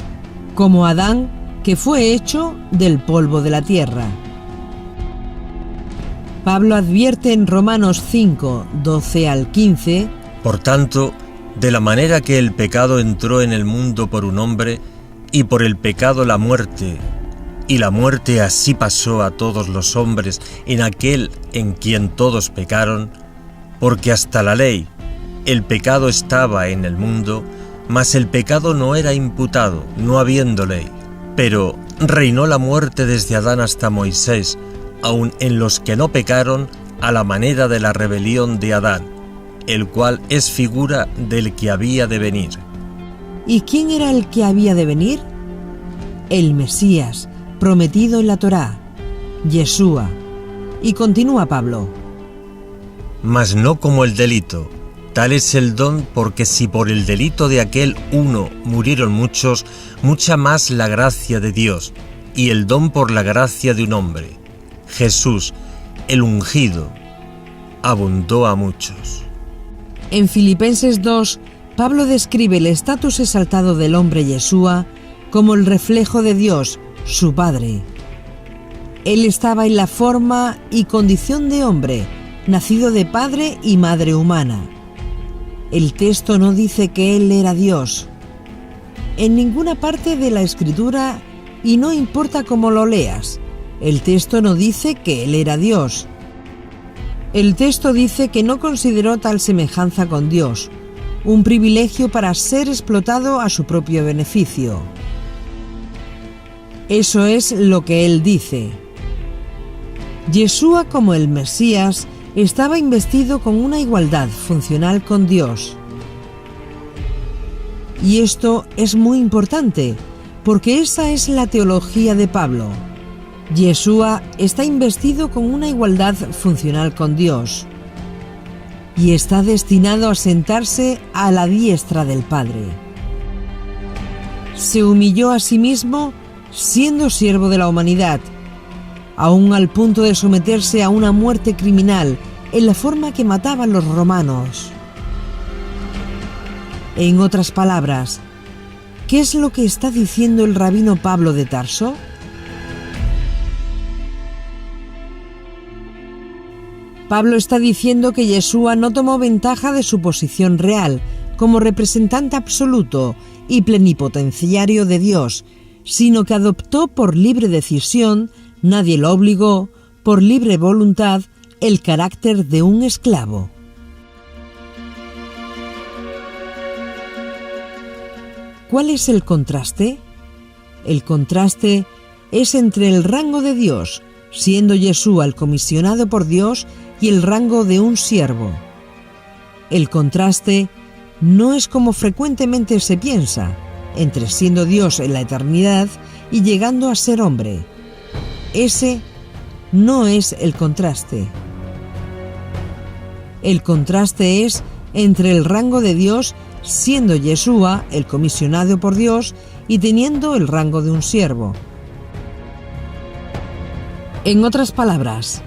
como Adán, que fue hecho del polvo de la tierra. Pablo advierte en Romanos 5, 12 al 15:
Por tanto, de la manera que el pecado entró en el mundo por un hombre, y por el pecado la muerte, y la muerte así pasó a todos los hombres en aquel en quien todos pecaron, porque hasta la ley, el pecado estaba en el mundo, mas el pecado no era imputado, no habiendo ley. Pero reinó la muerte desde Adán hasta Moisés, aun en los que no pecaron, a la manera de la rebelión de Adán, el cual es figura del que había de venir.
¿Y quién era el que había de venir? El Mesías, prometido en la Torá, Yeshua. Y continúa Pablo:
Mas no como el delito. Tal es el don, porque si por el delito de aquel uno murieron muchos, mucha más la gracia de Dios, y el don por la gracia de un hombre, Jesús, el ungido, abundó a muchos.
En Filipenses 2, Pablo describe el estatus exaltado del hombre Yeshua como el reflejo de Dios, su Padre. Él estaba en la forma y condición de hombre, nacido de padre y madre humana. El texto no dice que Él era Dios. En ninguna parte de la Escritura, y no importa cómo lo leas, el texto no dice que Él era Dios. El texto dice que no consideró tal semejanza con Dios, un privilegio para ser explotado a su propio beneficio. Eso es lo que Él dice. Yeshua, como el Mesías, estaba investido con una igualdad funcional con Dios. Y esto es muy importante, porque esa es la teología de Pablo. Yeshua está investido con una igualdad funcional con Dios y está destinado a sentarse a la diestra del Padre. Se humilló a sí mismo siendo siervo de la humanidad, aún al punto de someterse a una muerte criminal en la forma que mataban los romanos. En otras palabras, ¿qué es lo que está diciendo el rabino Pablo de Tarso? Pablo está diciendo que Yeshua no tomó ventaja de su posición real como representante absoluto y plenipotenciario de Dios, sino que adoptó por libre decisión, nadie lo obligó, por libre voluntad, el carácter de un esclavo. ¿Cuál es el contraste? El contraste es entre el rango de Dios, siendo Yeshua el comisionado por Dios, y el rango de un siervo. El contraste no es como frecuentemente se piensa, entre siendo Dios en la eternidad y llegando a ser hombre. Ese no es el contraste. El contraste es entre el rango de Dios, siendo Yeshua el comisionado por Dios y teniendo el rango de un siervo. En otras palabras,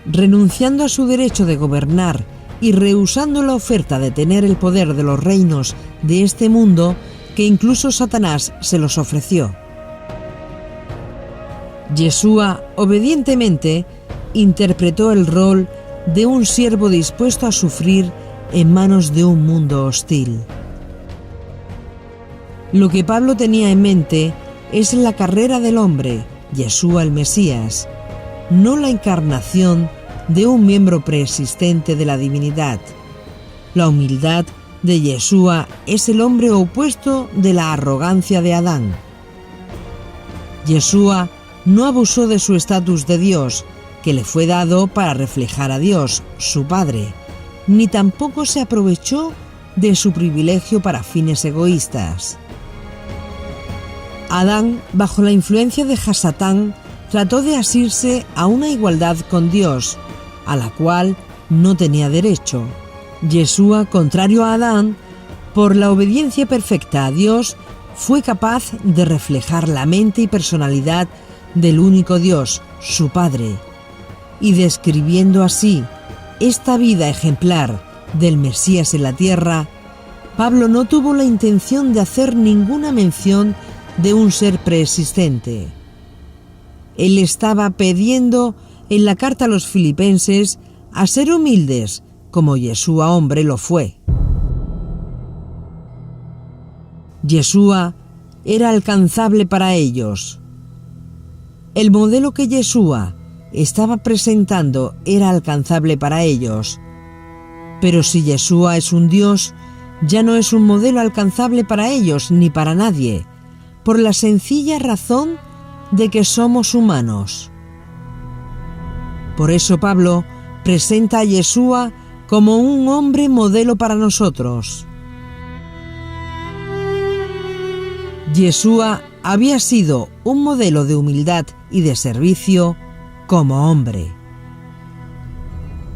renunciando a su derecho de gobernar y rehusando la oferta de tener el poder de los reinos de este mundo, que incluso Satanás se los ofreció. Yeshua obedientemente interpretó el rol de un siervo dispuesto a sufrir en manos de un mundo hostil. Lo que Pablo tenía en mente es la carrera del hombre, Yeshua el Mesías, no la encarnación de un miembro preexistente de la divinidad. La humildad de Yeshua es el hombre opuesto de la arrogancia de Adán. Yeshua no abusó de su estatus de Dios, que le fue dado para reflejar a Dios, su Padre, ni tampoco se aprovechó de su privilegio para fines egoístas. Adán, bajo la influencia de Hasatán, trató de asirse a una igualdad con Dios, a la cual no tenía derecho. Yeshua, contrario a Adán, por la obediencia perfecta a Dios, fue capaz de reflejar la mente y personalidad del único Dios, su Padre, y describiendo así esta vida ejemplar del Mesías en la tierra, Pablo no tuvo la intención de hacer ninguna mención de un ser preexistente. Él estaba pidiendo en la carta a los filipenses a ser humildes, como Yeshua hombre lo fue. Yeshua era alcanzable para ellos. El modelo que Yeshua estaba presentando era alcanzable para ellos. Pero si Yeshua es un Dios, ya no es un modelo alcanzable para ellos ni para nadie, por la sencilla razón de que somos humanos. Por eso Pablo presenta a Yeshua como un hombre modelo para nosotros. Yeshua había sido un modelo de humildad y de servicio como hombre.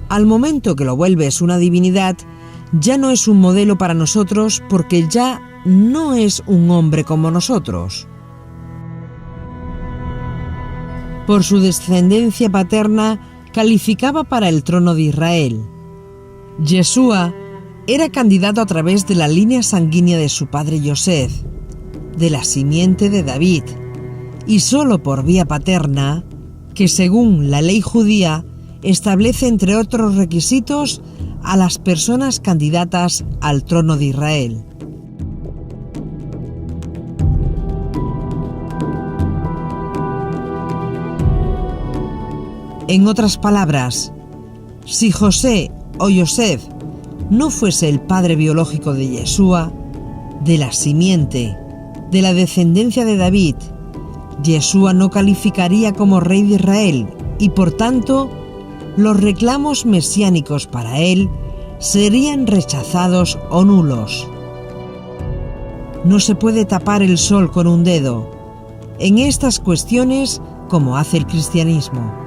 Al momento que lo vuelves una divinidad, ya no es un modelo para nosotros porque ya no es un hombre como nosotros. Por su descendencia paterna, calificaba para el trono de Israel. Yeshua era candidato a través de la línea sanguínea de su padre Yosef, de la simiente de David, y solo por vía paterna, que según la ley judía establece entre otros requisitos a las personas candidatas al trono de Israel. En otras palabras, si José o Yosef no fuese el padre biológico de Yeshua, de la simiente, de la descendencia de David, Yeshua no calificaría como rey de Israel y por tanto los reclamos mesiánicos para él serían rechazados o nulos. No se puede tapar el sol con un dedo en estas cuestiones como hace el cristianismo.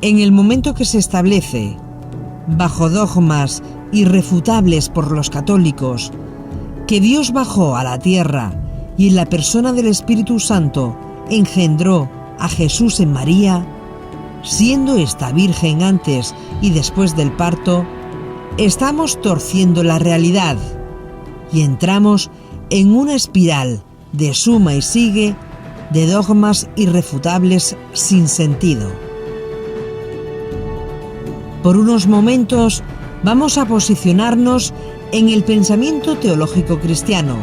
En el momento que se establece, bajo dogmas irrefutables por los católicos, que Dios bajó a la tierra y en la persona del Espíritu Santo engendró a Jesús en María, siendo esta virgen antes y después del parto, estamos torciendo la realidad y entramos en una espiral de suma y sigue de dogmas irrefutables sin sentido. Por unos momentos vamos a posicionarnos en el pensamiento teológico cristiano,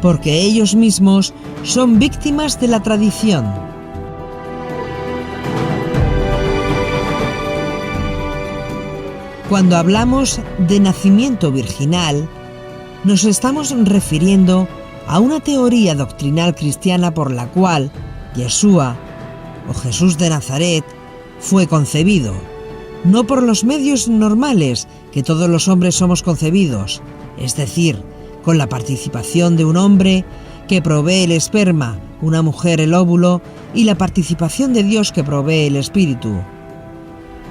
porque ellos mismos son víctimas de la tradición. cuando hablamos de nacimiento virginal, nos estamos refiriendo a una teoría doctrinal cristiana por la cual Yeshua, o Jesús de Nazaret, fue concebido, no por los medios normales que todos los hombres somos concebidos, es decir, con la participación de un hombre que provee el esperma, una mujer el óvulo y la participación de Dios que provee el espíritu,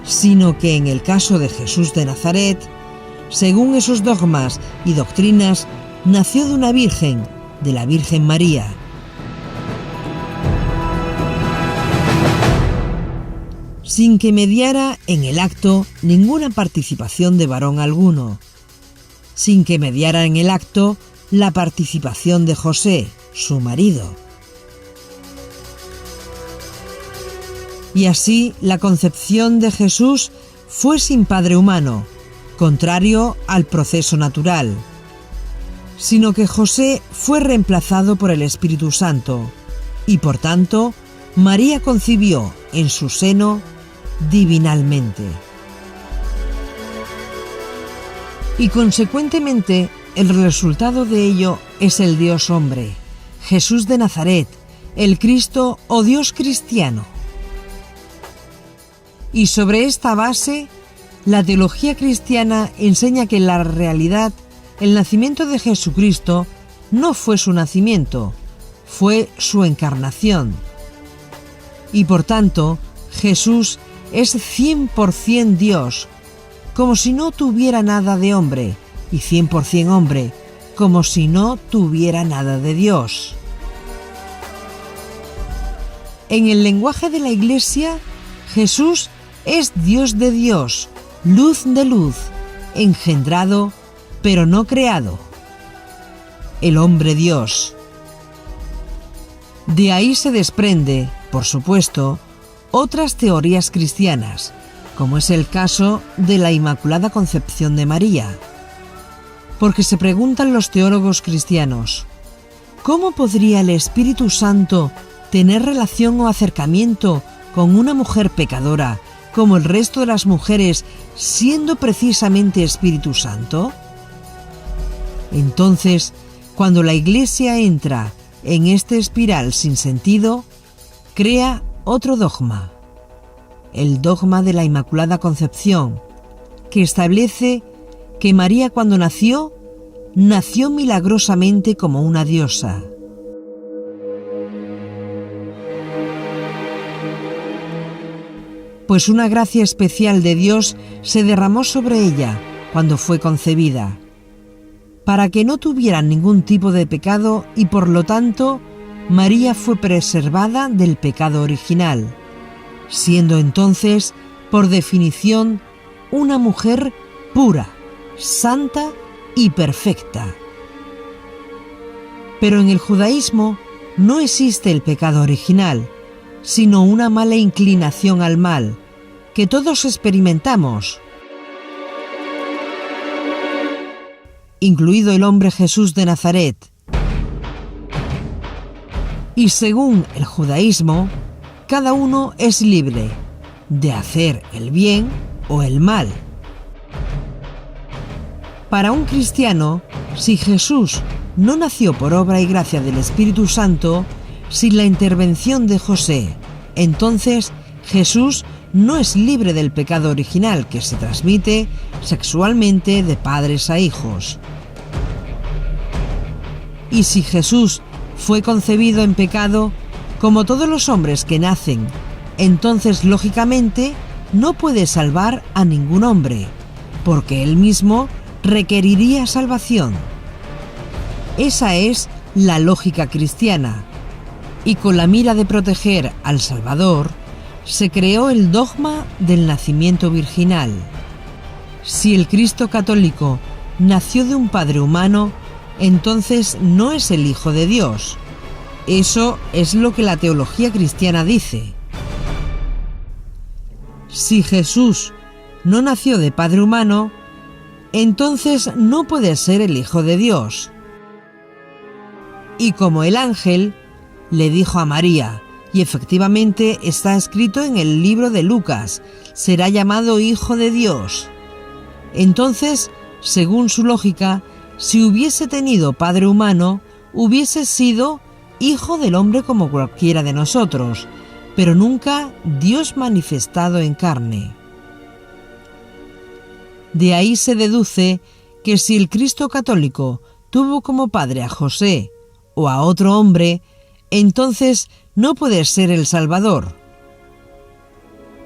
sino que en el caso de Jesús de Nazaret, según esos dogmas y doctrinas, nació de una virgen, de la Virgen María. Sin que mediara en el acto ninguna participación de varón alguno, sin que mediara en el acto la participación de José, su marido. Y así la concepción de Jesús fue sin padre humano, contrario al proceso natural, sino que José fue reemplazado por el Espíritu Santo, y por tanto María concibió en su seno divinalmente. Y consecuentemente el resultado de ello es el Dios hombre, Jesús de Nazaret, el Cristo o Dios cristiano. Y sobre esta base, la teología cristiana enseña que en la realidad el nacimiento de Jesucristo no fue su nacimiento, fue su encarnación. Y por tanto, Jesús es 100% Dios, como si no tuviera nada de hombre, y 100% hombre, como si no tuviera nada de Dios. En el lenguaje de la Iglesia, Jesús es Dios de Dios, luz de luz, engendrado, pero no creado. El hombre Dios. De ahí se desprende, por supuesto, otras teorías cristianas, como es el caso de la Inmaculada Concepción de María. Porque se preguntan los teólogos cristianos, ¿cómo podría el Espíritu Santo tener relación o acercamiento con una mujer pecadora como el resto de las mujeres, siendo precisamente Espíritu Santo? Entonces, cuando la Iglesia entra en este espiral sin sentido, crea otro dogma, el dogma de la Inmaculada Concepción, que establece que María cuando nació milagrosamente como una diosa. Pues una gracia especial de Dios se derramó sobre ella cuando fue concebida, para que no tuviera ningún tipo de pecado y por lo tanto María fue preservada del pecado original, siendo entonces, por definición, una mujer pura, santa y perfecta. Pero en el judaísmo no existe el pecado original, sino una mala inclinación al mal, que todos experimentamos, incluido el hombre Jesús de Nazaret. Y según el judaísmo, cada uno es libre de hacer el bien o el mal. Para un cristiano, si Jesús no nació por obra y gracia del Espíritu Santo, sin la intervención de José, entonces Jesús no es libre del pecado original que se transmite sexualmente de padres a hijos. Y si Jesús fue concebido en pecado, como todos los hombres que nacen, entonces lógicamente no puede salvar a ningún hombre, porque él mismo requeriría salvación. Esa es la lógica cristiana, y con la mira de proteger al Salvador, se creó el dogma del nacimiento virginal. Si el Cristo católico nació de un padre humano, entonces no es el Hijo de Dios. Eso es lo que la teología cristiana dice. Si Jesús no nació de padre humano, entonces no puede ser el Hijo de Dios. Y como el ángel le dijo a María, y efectivamente está escrito en el libro de Lucas, será llamado Hijo de Dios. Entonces, según su lógica, si hubiese tenido padre humano, hubiese sido hijo del hombre como cualquiera de nosotros, pero nunca Dios manifestado en carne. De ahí se deduce que si el Cristo católico tuvo como padre a José o a otro hombre, entonces no puede ser el Salvador.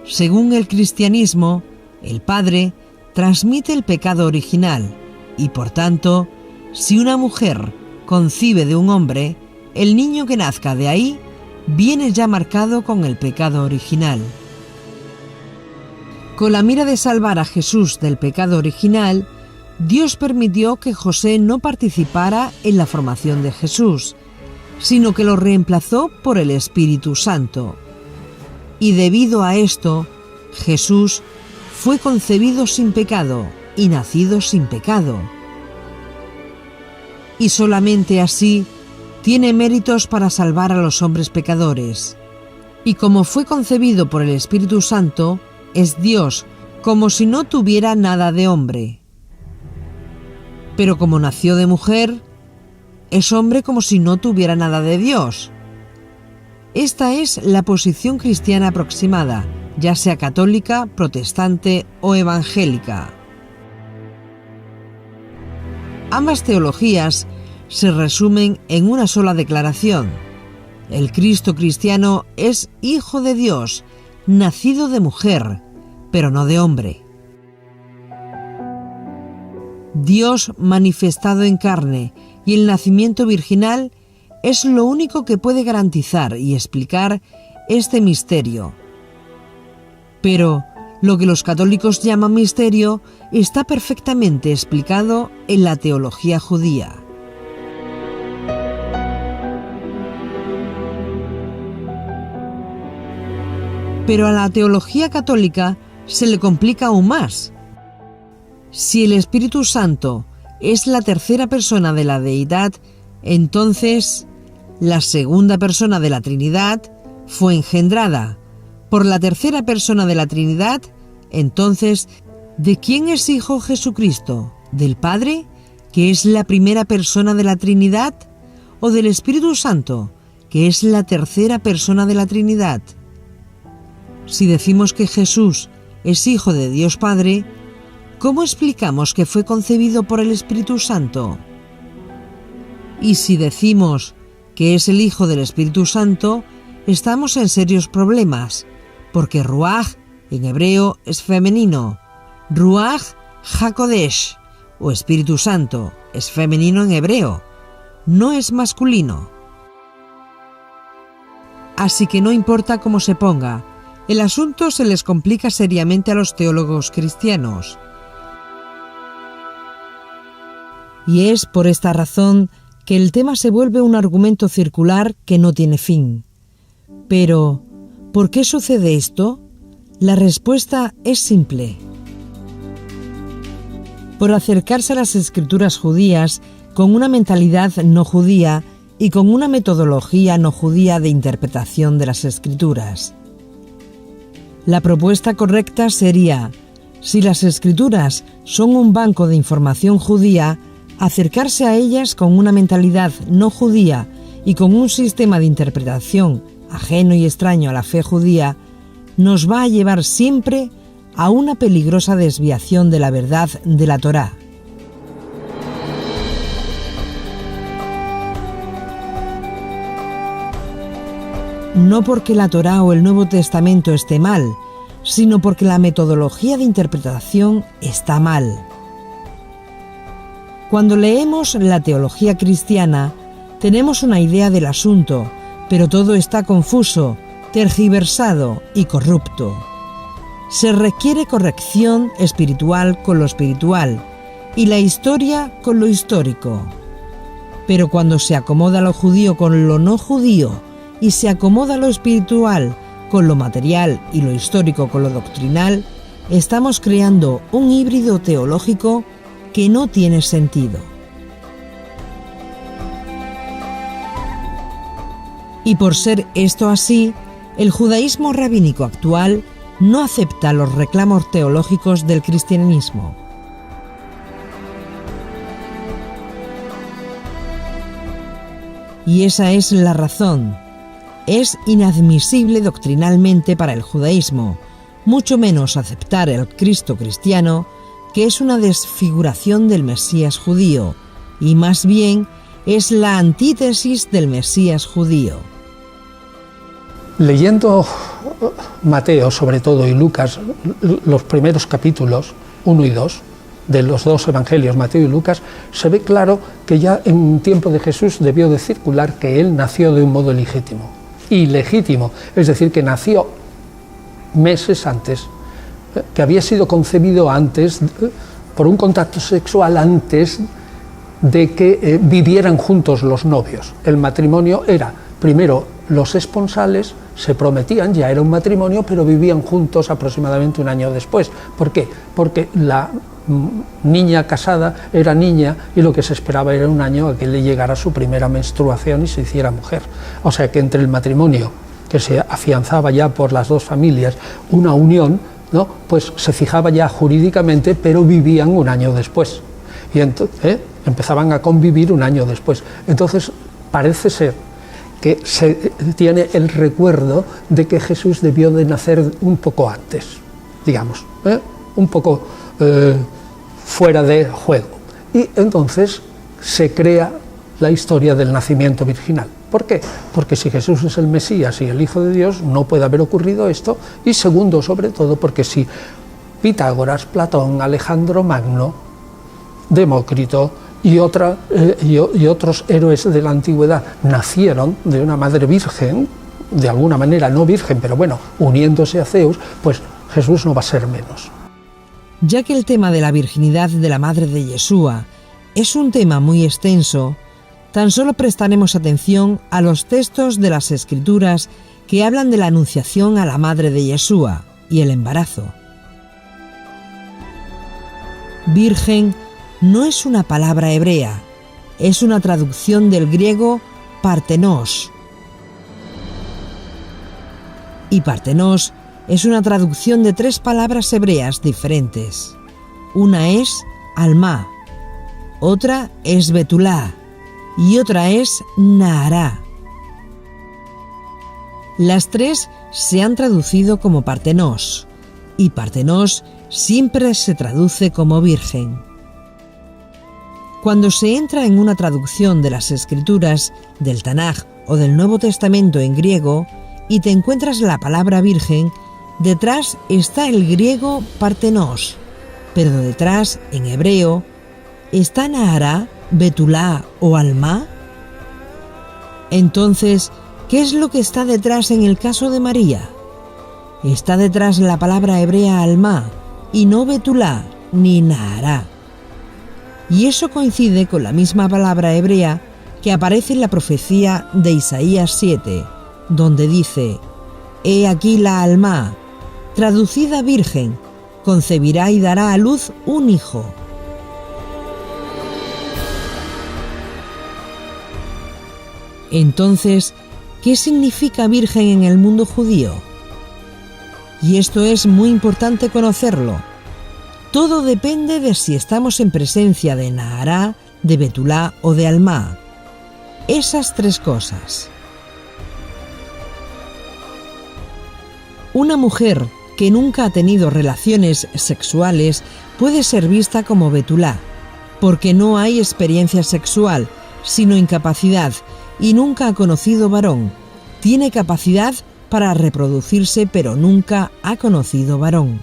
Según el cristianismo, el Padre transmite el pecado original y, por tanto, si una mujer concibe de un hombre, el niño que nazca de ahí viene ya marcado con el pecado original. Con la mira de salvar a Jesús del pecado original, Dios permitió que José no participara en la formación de Jesús, sino que lo reemplazó por el Espíritu Santo. Y debido a esto, Jesús fue concebido sin pecado y nacido sin pecado. Y solamente así tiene méritos para salvar a los hombres pecadores. Y como fue concebido por el Espíritu Santo, es Dios, como si no tuviera nada de hombre. Pero como nació de mujer, es hombre como si no tuviera nada de Dios. Esta es la posición cristiana aproximada, ya sea católica, protestante o evangélica. Ambas teologías se resumen en una sola declaración. El Cristo cristiano es Hijo de Dios, nacido de mujer, pero no de hombre. Dios manifestado en carne y el nacimiento virginal es lo único que puede garantizar y explicar este misterio. Pero lo que los católicos llaman misterio está perfectamente explicado en la teología judía. Pero a la teología católica se le complica aún más. Si el Espíritu Santo es la tercera persona de la deidad, entonces la segunda persona de la Trinidad fue engendrada por la tercera persona de la Trinidad. Entonces, ¿de quién es hijo Jesucristo? ¿Del Padre, que es la primera persona de la Trinidad? ¿O del Espíritu Santo, que es la tercera persona de la Trinidad? Si decimos que Jesús es hijo de Dios Padre, ¿cómo explicamos que fue concebido por el Espíritu Santo? Y si decimos que es el Hijo del Espíritu Santo, estamos en serios problemas, porque Ruach en hebreo es femenino, Ruach HaKodesh, o Espíritu Santo, es femenino en hebreo, no es masculino. Así que no importa cómo se ponga, el asunto se les complica seriamente a los teólogos cristianos. Y es por esta razón que el tema se vuelve un argumento circular que no tiene fin. Pero, ¿por qué sucede esto? La respuesta es simple. Por acercarse a las escrituras judías con una mentalidad no judía y con una metodología no judía de interpretación de las escrituras. La propuesta correcta sería, si las escrituras son un banco de información judía, acercarse a ellas con una mentalidad no judía y con un sistema de interpretación ajeno y extraño a la fe judía, nos va a llevar siempre a una peligrosa desviación de la verdad de la Torá. No porque la Torá o el Nuevo Testamento esté mal, sino porque la metodología de interpretación está mal. Cuando leemos la teología cristiana, tenemos una idea del asunto, pero todo está confuso, tergiversado y corrupto. Se requiere corrección espiritual con lo espiritual y la historia con lo histórico. Pero cuando se acomoda lo judío con lo no judío y se acomoda lo espiritual con lo material y lo histórico con lo doctrinal, estamos creando un híbrido teológico que no tiene sentido. Y por ser esto así, el judaísmo rabínico actual no acepta los reclamos teológicos del cristianismo. Y esa es la razón. Es inadmisible doctrinalmente para el judaísmo, mucho menos aceptar el Cristo cristiano, que es una desfiguración del Mesías judío, y más bien es la antítesis del Mesías judío.
Leyendo Mateo, sobre todo, y Lucas, los primeros capítulos, 1 y 2, de los dos evangelios, Mateo y Lucas, se ve claro que ya en tiempo de Jesús debió de circular que él nació de un modo ilegítimo, es decir, que nació meses antes, que había sido concebido antes, por un contacto sexual antes de que vivieran juntos los novios. El matrimonio era, primero, los esponsales se prometían, ya era un matrimonio, pero vivían juntos aproximadamente un año después. ¿Por qué? Porque la niña casada era niña y lo que se esperaba era un año a que le llegara su primera menstruación y se hiciera mujer. O sea que entre el matrimonio, que se afianzaba ya por las dos familias, una unión, ¿no?, pues se fijaba ya jurídicamente, pero vivían un año después. Y entonces empezaban a convivir un año después. Entonces parece ser que se tiene el recuerdo de que Jesús debió de nacer un poco antes, digamos, un poco fuera de juego. Y entonces se crea la historia del nacimiento virginal. ¿Por qué? Porque si Jesús es el Mesías y el Hijo de Dios, no puede haber ocurrido esto. Y segundo, sobre todo, porque si Pitágoras, Platón, Alejandro Magno, Demócrito y otros héroes de la antigüedad nacieron de una madre virgen, de alguna manera no virgen, pero bueno, uniéndose a Zeus, pues Jesús no va a ser menos.
Ya que el tema de la virginidad de la madre de Yeshua es un tema muy extenso, tan solo prestaremos atención a los textos de las Escrituras que hablan de la anunciación a la madre de Yeshua y el embarazo. Virgen no es una palabra hebrea, es una traducción del griego partenos. Y partenos es una traducción de 3 palabras hebreas diferentes. Una es alma, otra es betulá y otra es nahará. Las 3 se han traducido como partenos, y partenos siempre se traduce como virgen. Cuando se entra en una traducción de las Escrituras, del Tanaj o del Nuevo Testamento en griego, y te encuentras la palabra virgen, detrás está el griego partenos, pero detrás, en hebreo, ¿está nahará, betulá o alma? Entonces, ¿qué es lo que está detrás en el caso de María? Está detrás la palabra hebrea alma, y no betulá ni nahará. Y eso coincide con la misma palabra hebrea que aparece en la profecía de Isaías 7, donde dice: «He aquí la alma, traducida virgen, concebirá y dará a luz un hijo». Entonces, ¿qué significa virgen en el mundo judío? Y esto es muy importante conocerlo. Todo depende de si estamos en presencia de nahará, de betulá o de alma. Esas 3 cosas. Una mujer que nunca ha tenido relaciones sexuales puede ser vista como betulá, porque no hay experiencia sexual, sino incapacidad, y nunca ha conocido varón. Tiene capacidad para reproducirse, pero nunca ha conocido varón.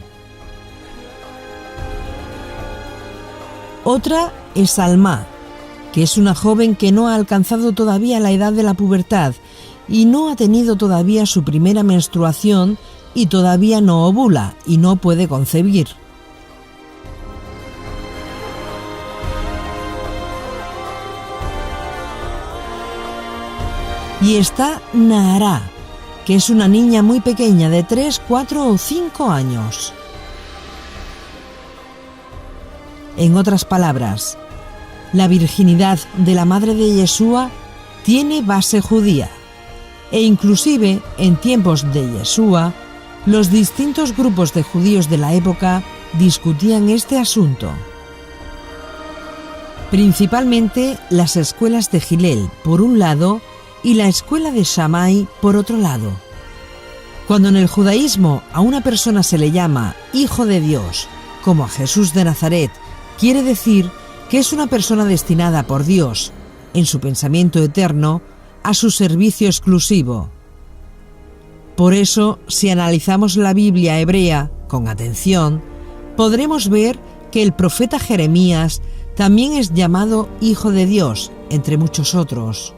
Otra es alma, que es una joven que no ha alcanzado todavía la edad de la pubertad y no ha tenido todavía su primera menstruación y todavía no ovula y no puede concebir. Y está nahará, que es una niña muy pequeña de 3, 4 o 5 años. En otras palabras, la virginidad de la madre de Yeshua tiene base judía, e inclusive en tiempos de Yeshua, los distintos grupos de judíos de la época discutían este asunto. Principalmente las escuelas de Hillel, por un lado, y la escuela de Shammai por otro lado. Cuando en el judaísmo a una persona se le llama Hijo de Dios, como a Jesús de Nazaret, quiere decir que es una persona destinada por Dios, en su pensamiento eterno, a su servicio exclusivo. Por eso, si analizamos la Biblia hebrea con atención, podremos ver que el profeta Jeremías también es llamado Hijo de Dios, entre muchos otros.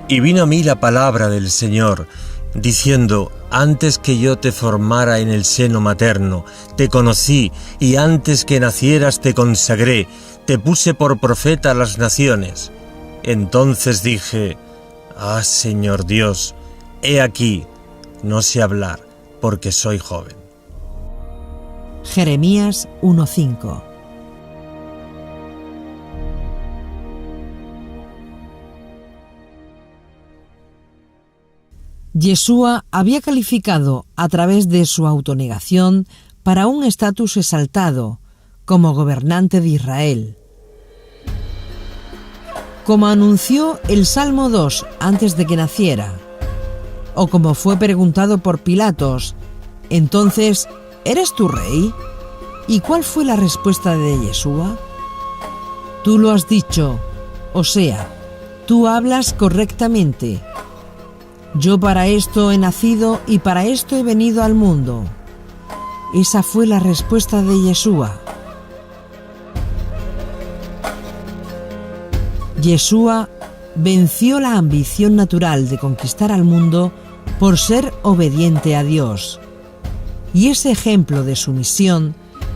Y vino a mí la palabra del Señor, diciendo: antes que yo te formara en el seno materno, te conocí, y antes que nacieras te consagré, te puse por profeta a las naciones. Entonces dije: ah, Señor Dios, he aquí, no sé hablar, porque soy joven.
Jeremías 1:5. Yeshua había calificado a través de su autonegación para un estatus exaltado como gobernante de Israel. Como anunció el Salmo 2 antes de que naciera, o como fue preguntado por Pilatos: entonces, ¿eres tú rey? ¿Y cuál fue la respuesta de Yeshua? Tú lo has dicho, o sea, tú hablas correctamente. Yo para esto he nacido y para esto he venido al mundo. Esa fue la respuesta de Yeshua. Yeshua venció la ambición natural de conquistar al mundo por ser obediente a Dios. Y ese ejemplo de sumisión,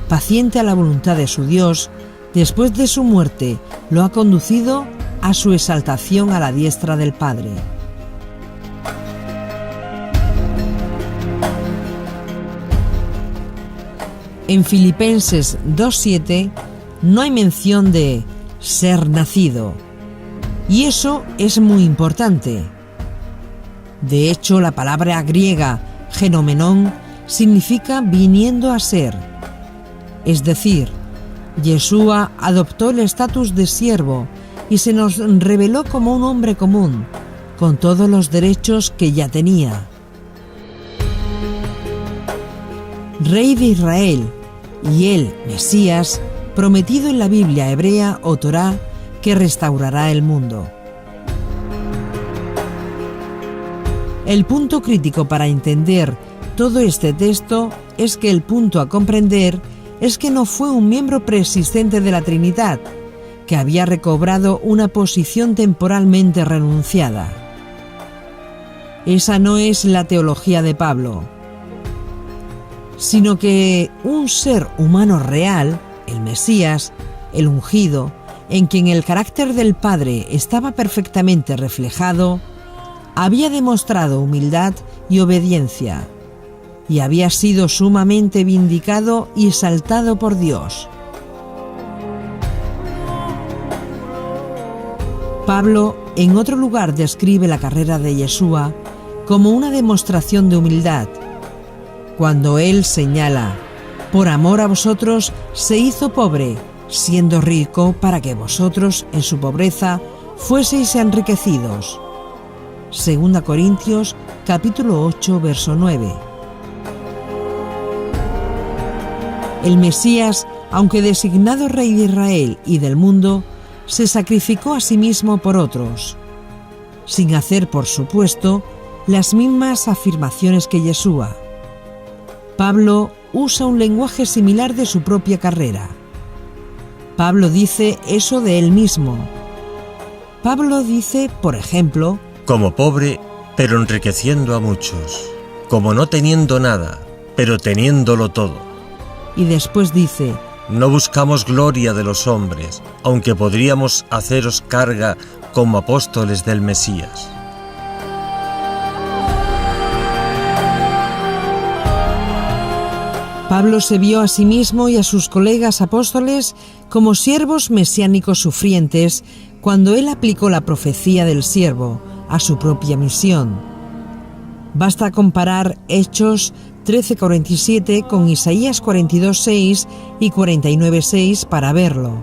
paciente a la voluntad de su Dios, después de su muerte, lo ha conducido a su exaltación a la diestra del Padre. En Filipenses 2:7 no hay mención de ser nacido, y eso es muy importante. De hecho, la palabra griega genomenón significa viniendo a ser. Es decir, Yeshua adoptó el estatus de siervo y se nos reveló como un hombre común, con todos los derechos que ya tenía. Rey de Israel, y el Mesías, prometido en la Biblia hebrea o Torá, que restaurará el mundo. El punto crítico para entender todo este texto es que el punto a comprender es que no fue un miembro preexistente de la Trinidad, que había recobrado una posición temporalmente renunciada. Esa no es la teología de Pablo, sino que un ser humano real, el Mesías, el ungido, en quien el carácter del Padre estaba perfectamente reflejado, había demostrado humildad y obediencia, y había sido sumamente vindicado y exaltado por Dios. Pablo, en otro lugar, describe la carrera de Yeshua como una demostración de humildad, cuando él señala: por amor a vosotros se hizo pobre, siendo rico para que vosotros en su pobreza fueseis enriquecidos. 2 Corintios capítulo 8, verso 9. El Mesías, aunque designado rey de Israel y del mundo, se sacrificó a sí mismo por otros, sin hacer, por supuesto, las mismas afirmaciones que Yeshua. Pablo usa un lenguaje similar de su propia carrera. Pablo dice eso de él mismo. Pablo dice, por ejemplo:
como pobre, pero enriqueciendo a muchos, como no teniendo nada, pero teniéndolo todo.
Y después dice:
no buscamos gloria de los hombres, aunque podríamos haceros carga como apóstoles del Mesías.
Pablo se vio a sí mismo y a sus colegas apóstoles como siervos mesiánicos sufrientes cuando él aplicó la profecía del siervo a su propia misión. Basta comparar Hechos 13:47 con Isaías 42:6 y 49:6 para verlo.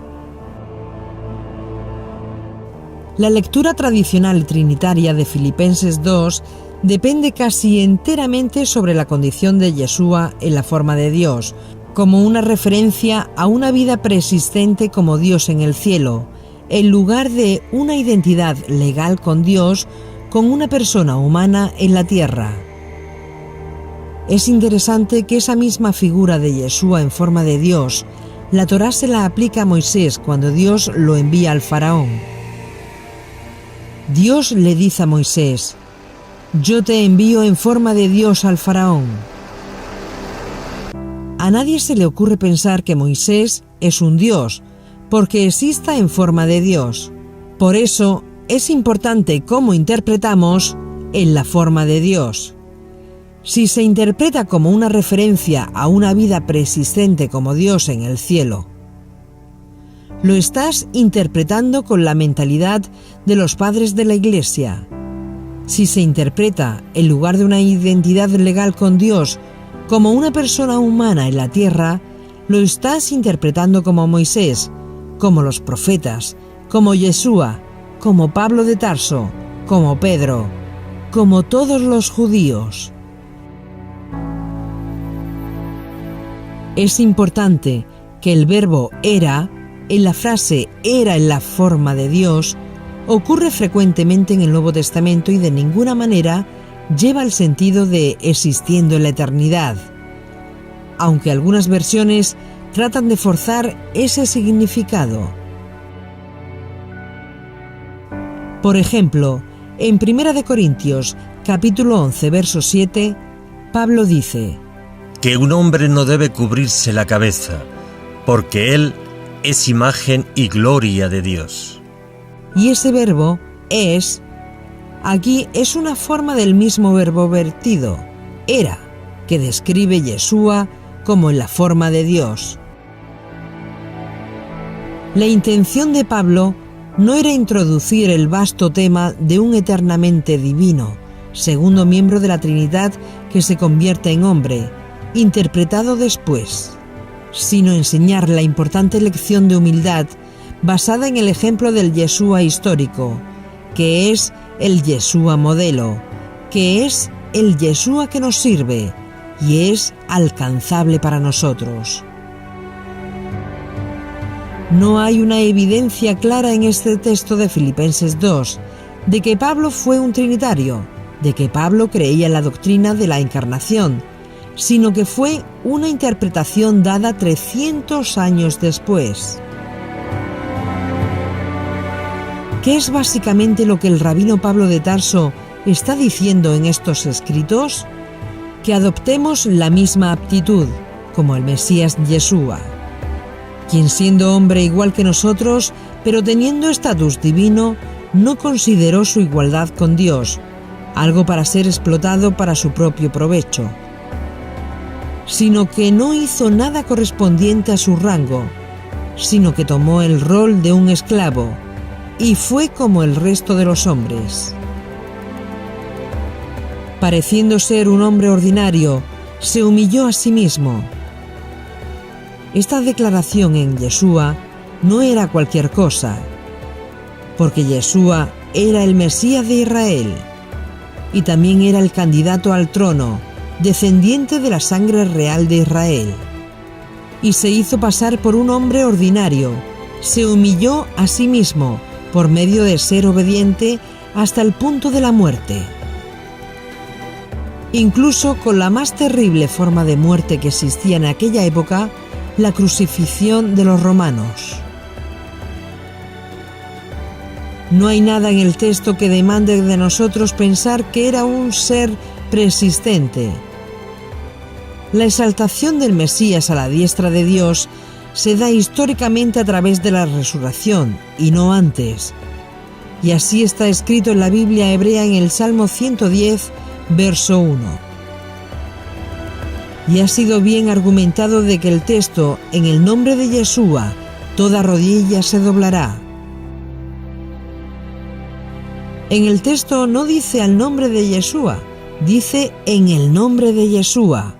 La lectura tradicional trinitaria de Filipenses 2 depende casi enteramente sobre la condición de Yeshua en la forma de Dios, como una referencia a una vida preexistente como Dios en el cielo, en lugar de una identidad legal con Dios con una persona humana en la tierra. Es interesante que esa misma figura de Yeshua en forma de Dios, la Torá se la aplica a Moisés cuando Dios lo envía al faraón. Dios le dice a Moisés: «Yo te envío en forma de Dios al faraón». A nadie se le ocurre pensar que Moisés es un Dios, porque exista en forma de Dios. Por eso es importante cómo interpretamos en la forma de Dios. Si se interpreta como una referencia a una vida preexistente como Dios en el cielo, lo estás interpretando con la mentalidad de los padres de la Iglesia. Si se interpreta, en lugar de una identidad legal con Dios, como una persona humana en la tierra, lo estás interpretando como Moisés, como los profetas, como Yeshua, como Pablo de Tarso, como Pedro, como todos los judíos. Es importante que el verbo era, en la frase «era en la forma de Dios», ocurre frecuentemente en el Nuevo Testamento y de ninguna manera lleva el sentido de existiendo en la eternidad, aunque algunas versiones tratan de forzar ese significado. Por ejemplo, en 1 Corintios, capítulo 11, verso 7, Pablo dice:
que un hombre no debe cubrirse la cabeza, porque él es imagen y gloria de Dios.
Y ese verbo es, aquí es una forma del mismo verbo vertido, era, que describe Yeshua como en la forma de Dios. La intención de Pablo no era introducir el vasto tema de un eternamente divino, segundo miembro de la Trinidad que se convierte en hombre, interpretado después, sino enseñar la importante lección de humildad basada en el ejemplo del Yeshua histórico, que es el Yeshua modelo, que es el Yeshua que nos sirve y es alcanzable para nosotros. No hay una evidencia clara en este texto de Filipenses 2 de que Pablo fue un trinitario, de que Pablo creía en la doctrina de la encarnación, sino que fue una interpretación dada 300 años después. ¿Qué es básicamente lo que el rabino Pablo de Tarso está diciendo en estos escritos? Que adoptemos la misma aptitud, como el Mesías Yeshua, quien siendo hombre igual que nosotros, pero teniendo estatus divino, no consideró su igualdad con Dios, algo para ser explotado para su propio provecho, sino que no hizo nada correspondiente a su rango, sino que tomó el rol de un esclavo, y fue como el resto de los hombres. Pareciendo ser un hombre ordinario, se humilló a sí mismo. Esta declaración en Yeshua no era cualquier cosa, porque Yeshua era el Mesías de Israel, y también era el candidato al trono, descendiente de la sangre real de Israel, y se hizo pasar por un hombre ordinario, se humilló a sí mismo por medio de ser obediente hasta el punto de la muerte. Incluso con la más terrible forma de muerte que existía en aquella época, la crucifixión de los romanos. No hay nada en el texto que demande de nosotros pensar que era un ser preexistente. La exaltación del Mesías a la diestra de Dios se da históricamente a través de la resurrección y no antes. Y así está escrito en la Biblia hebrea en el Salmo 110, verso 1. Y ha sido bien argumentado de que el texto, en el nombre de Yeshua, toda rodilla se doblará. En el texto no dice al nombre de Yeshua, dice en el nombre de Yeshua.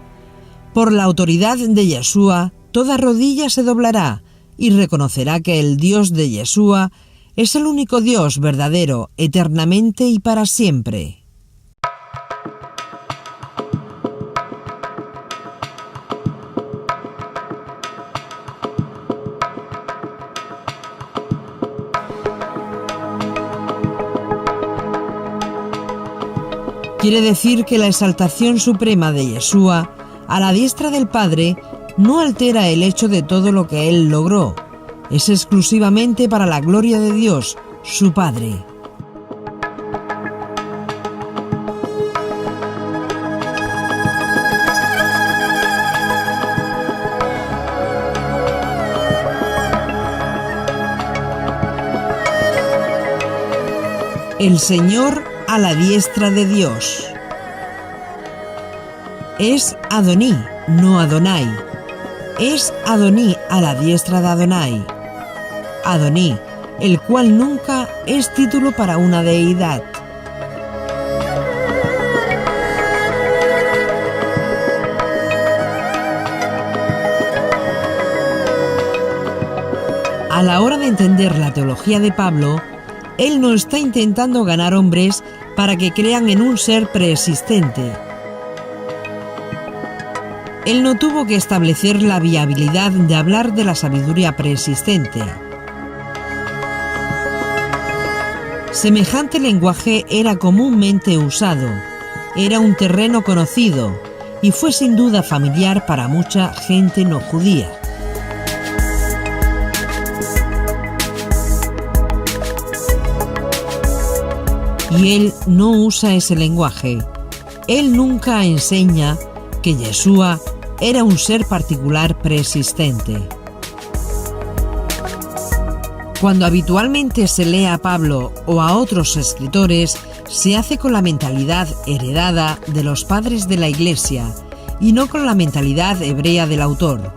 Por la autoridad de Yeshua, toda rodilla se doblará y reconocerá que el Dios de Yeshua es el único Dios verdadero, eternamente y para siempre. Quiere decir que la exaltación suprema de Yeshua a la diestra del Padre no altera el hecho de todo lo que Él logró. Es exclusivamente para la gloria de Dios, su Padre. El Señor a la diestra de Dios. Es Adoní, no Adonai. Es Adoní a la diestra de Adonai. Adoní, el cual nunca es título para una deidad. A la hora de entender la teología de Pablo, él no está intentando ganar hombres para que crean en un ser preexistente. Él no tuvo que establecer la viabilidad de hablar de la sabiduría preexistente. Semejante lenguaje era comúnmente usado, era un terreno conocido y fue sin duda familiar para mucha gente no judía. Y él no usa ese lenguaje. Él nunca enseña que Yeshua era un ser particular preexistente. Cuando habitualmente se lee a Pablo o a otros escritores, se hace con la mentalidad heredada de los padres de la Iglesia y no con la mentalidad hebrea del autor.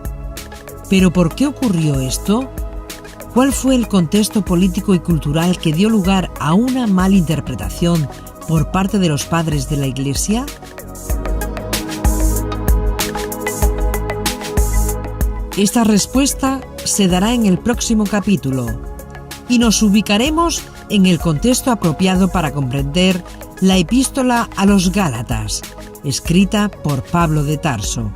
¿Pero por qué ocurrió esto? ¿Cuál fue el contexto político y cultural que dio lugar a una malinterpretación por parte de los padres de la Iglesia? Esta respuesta se dará en el próximo capítulo y nos ubicaremos en el contexto apropiado para comprender la epístola a los Gálatas, escrita por Pablo de Tarso.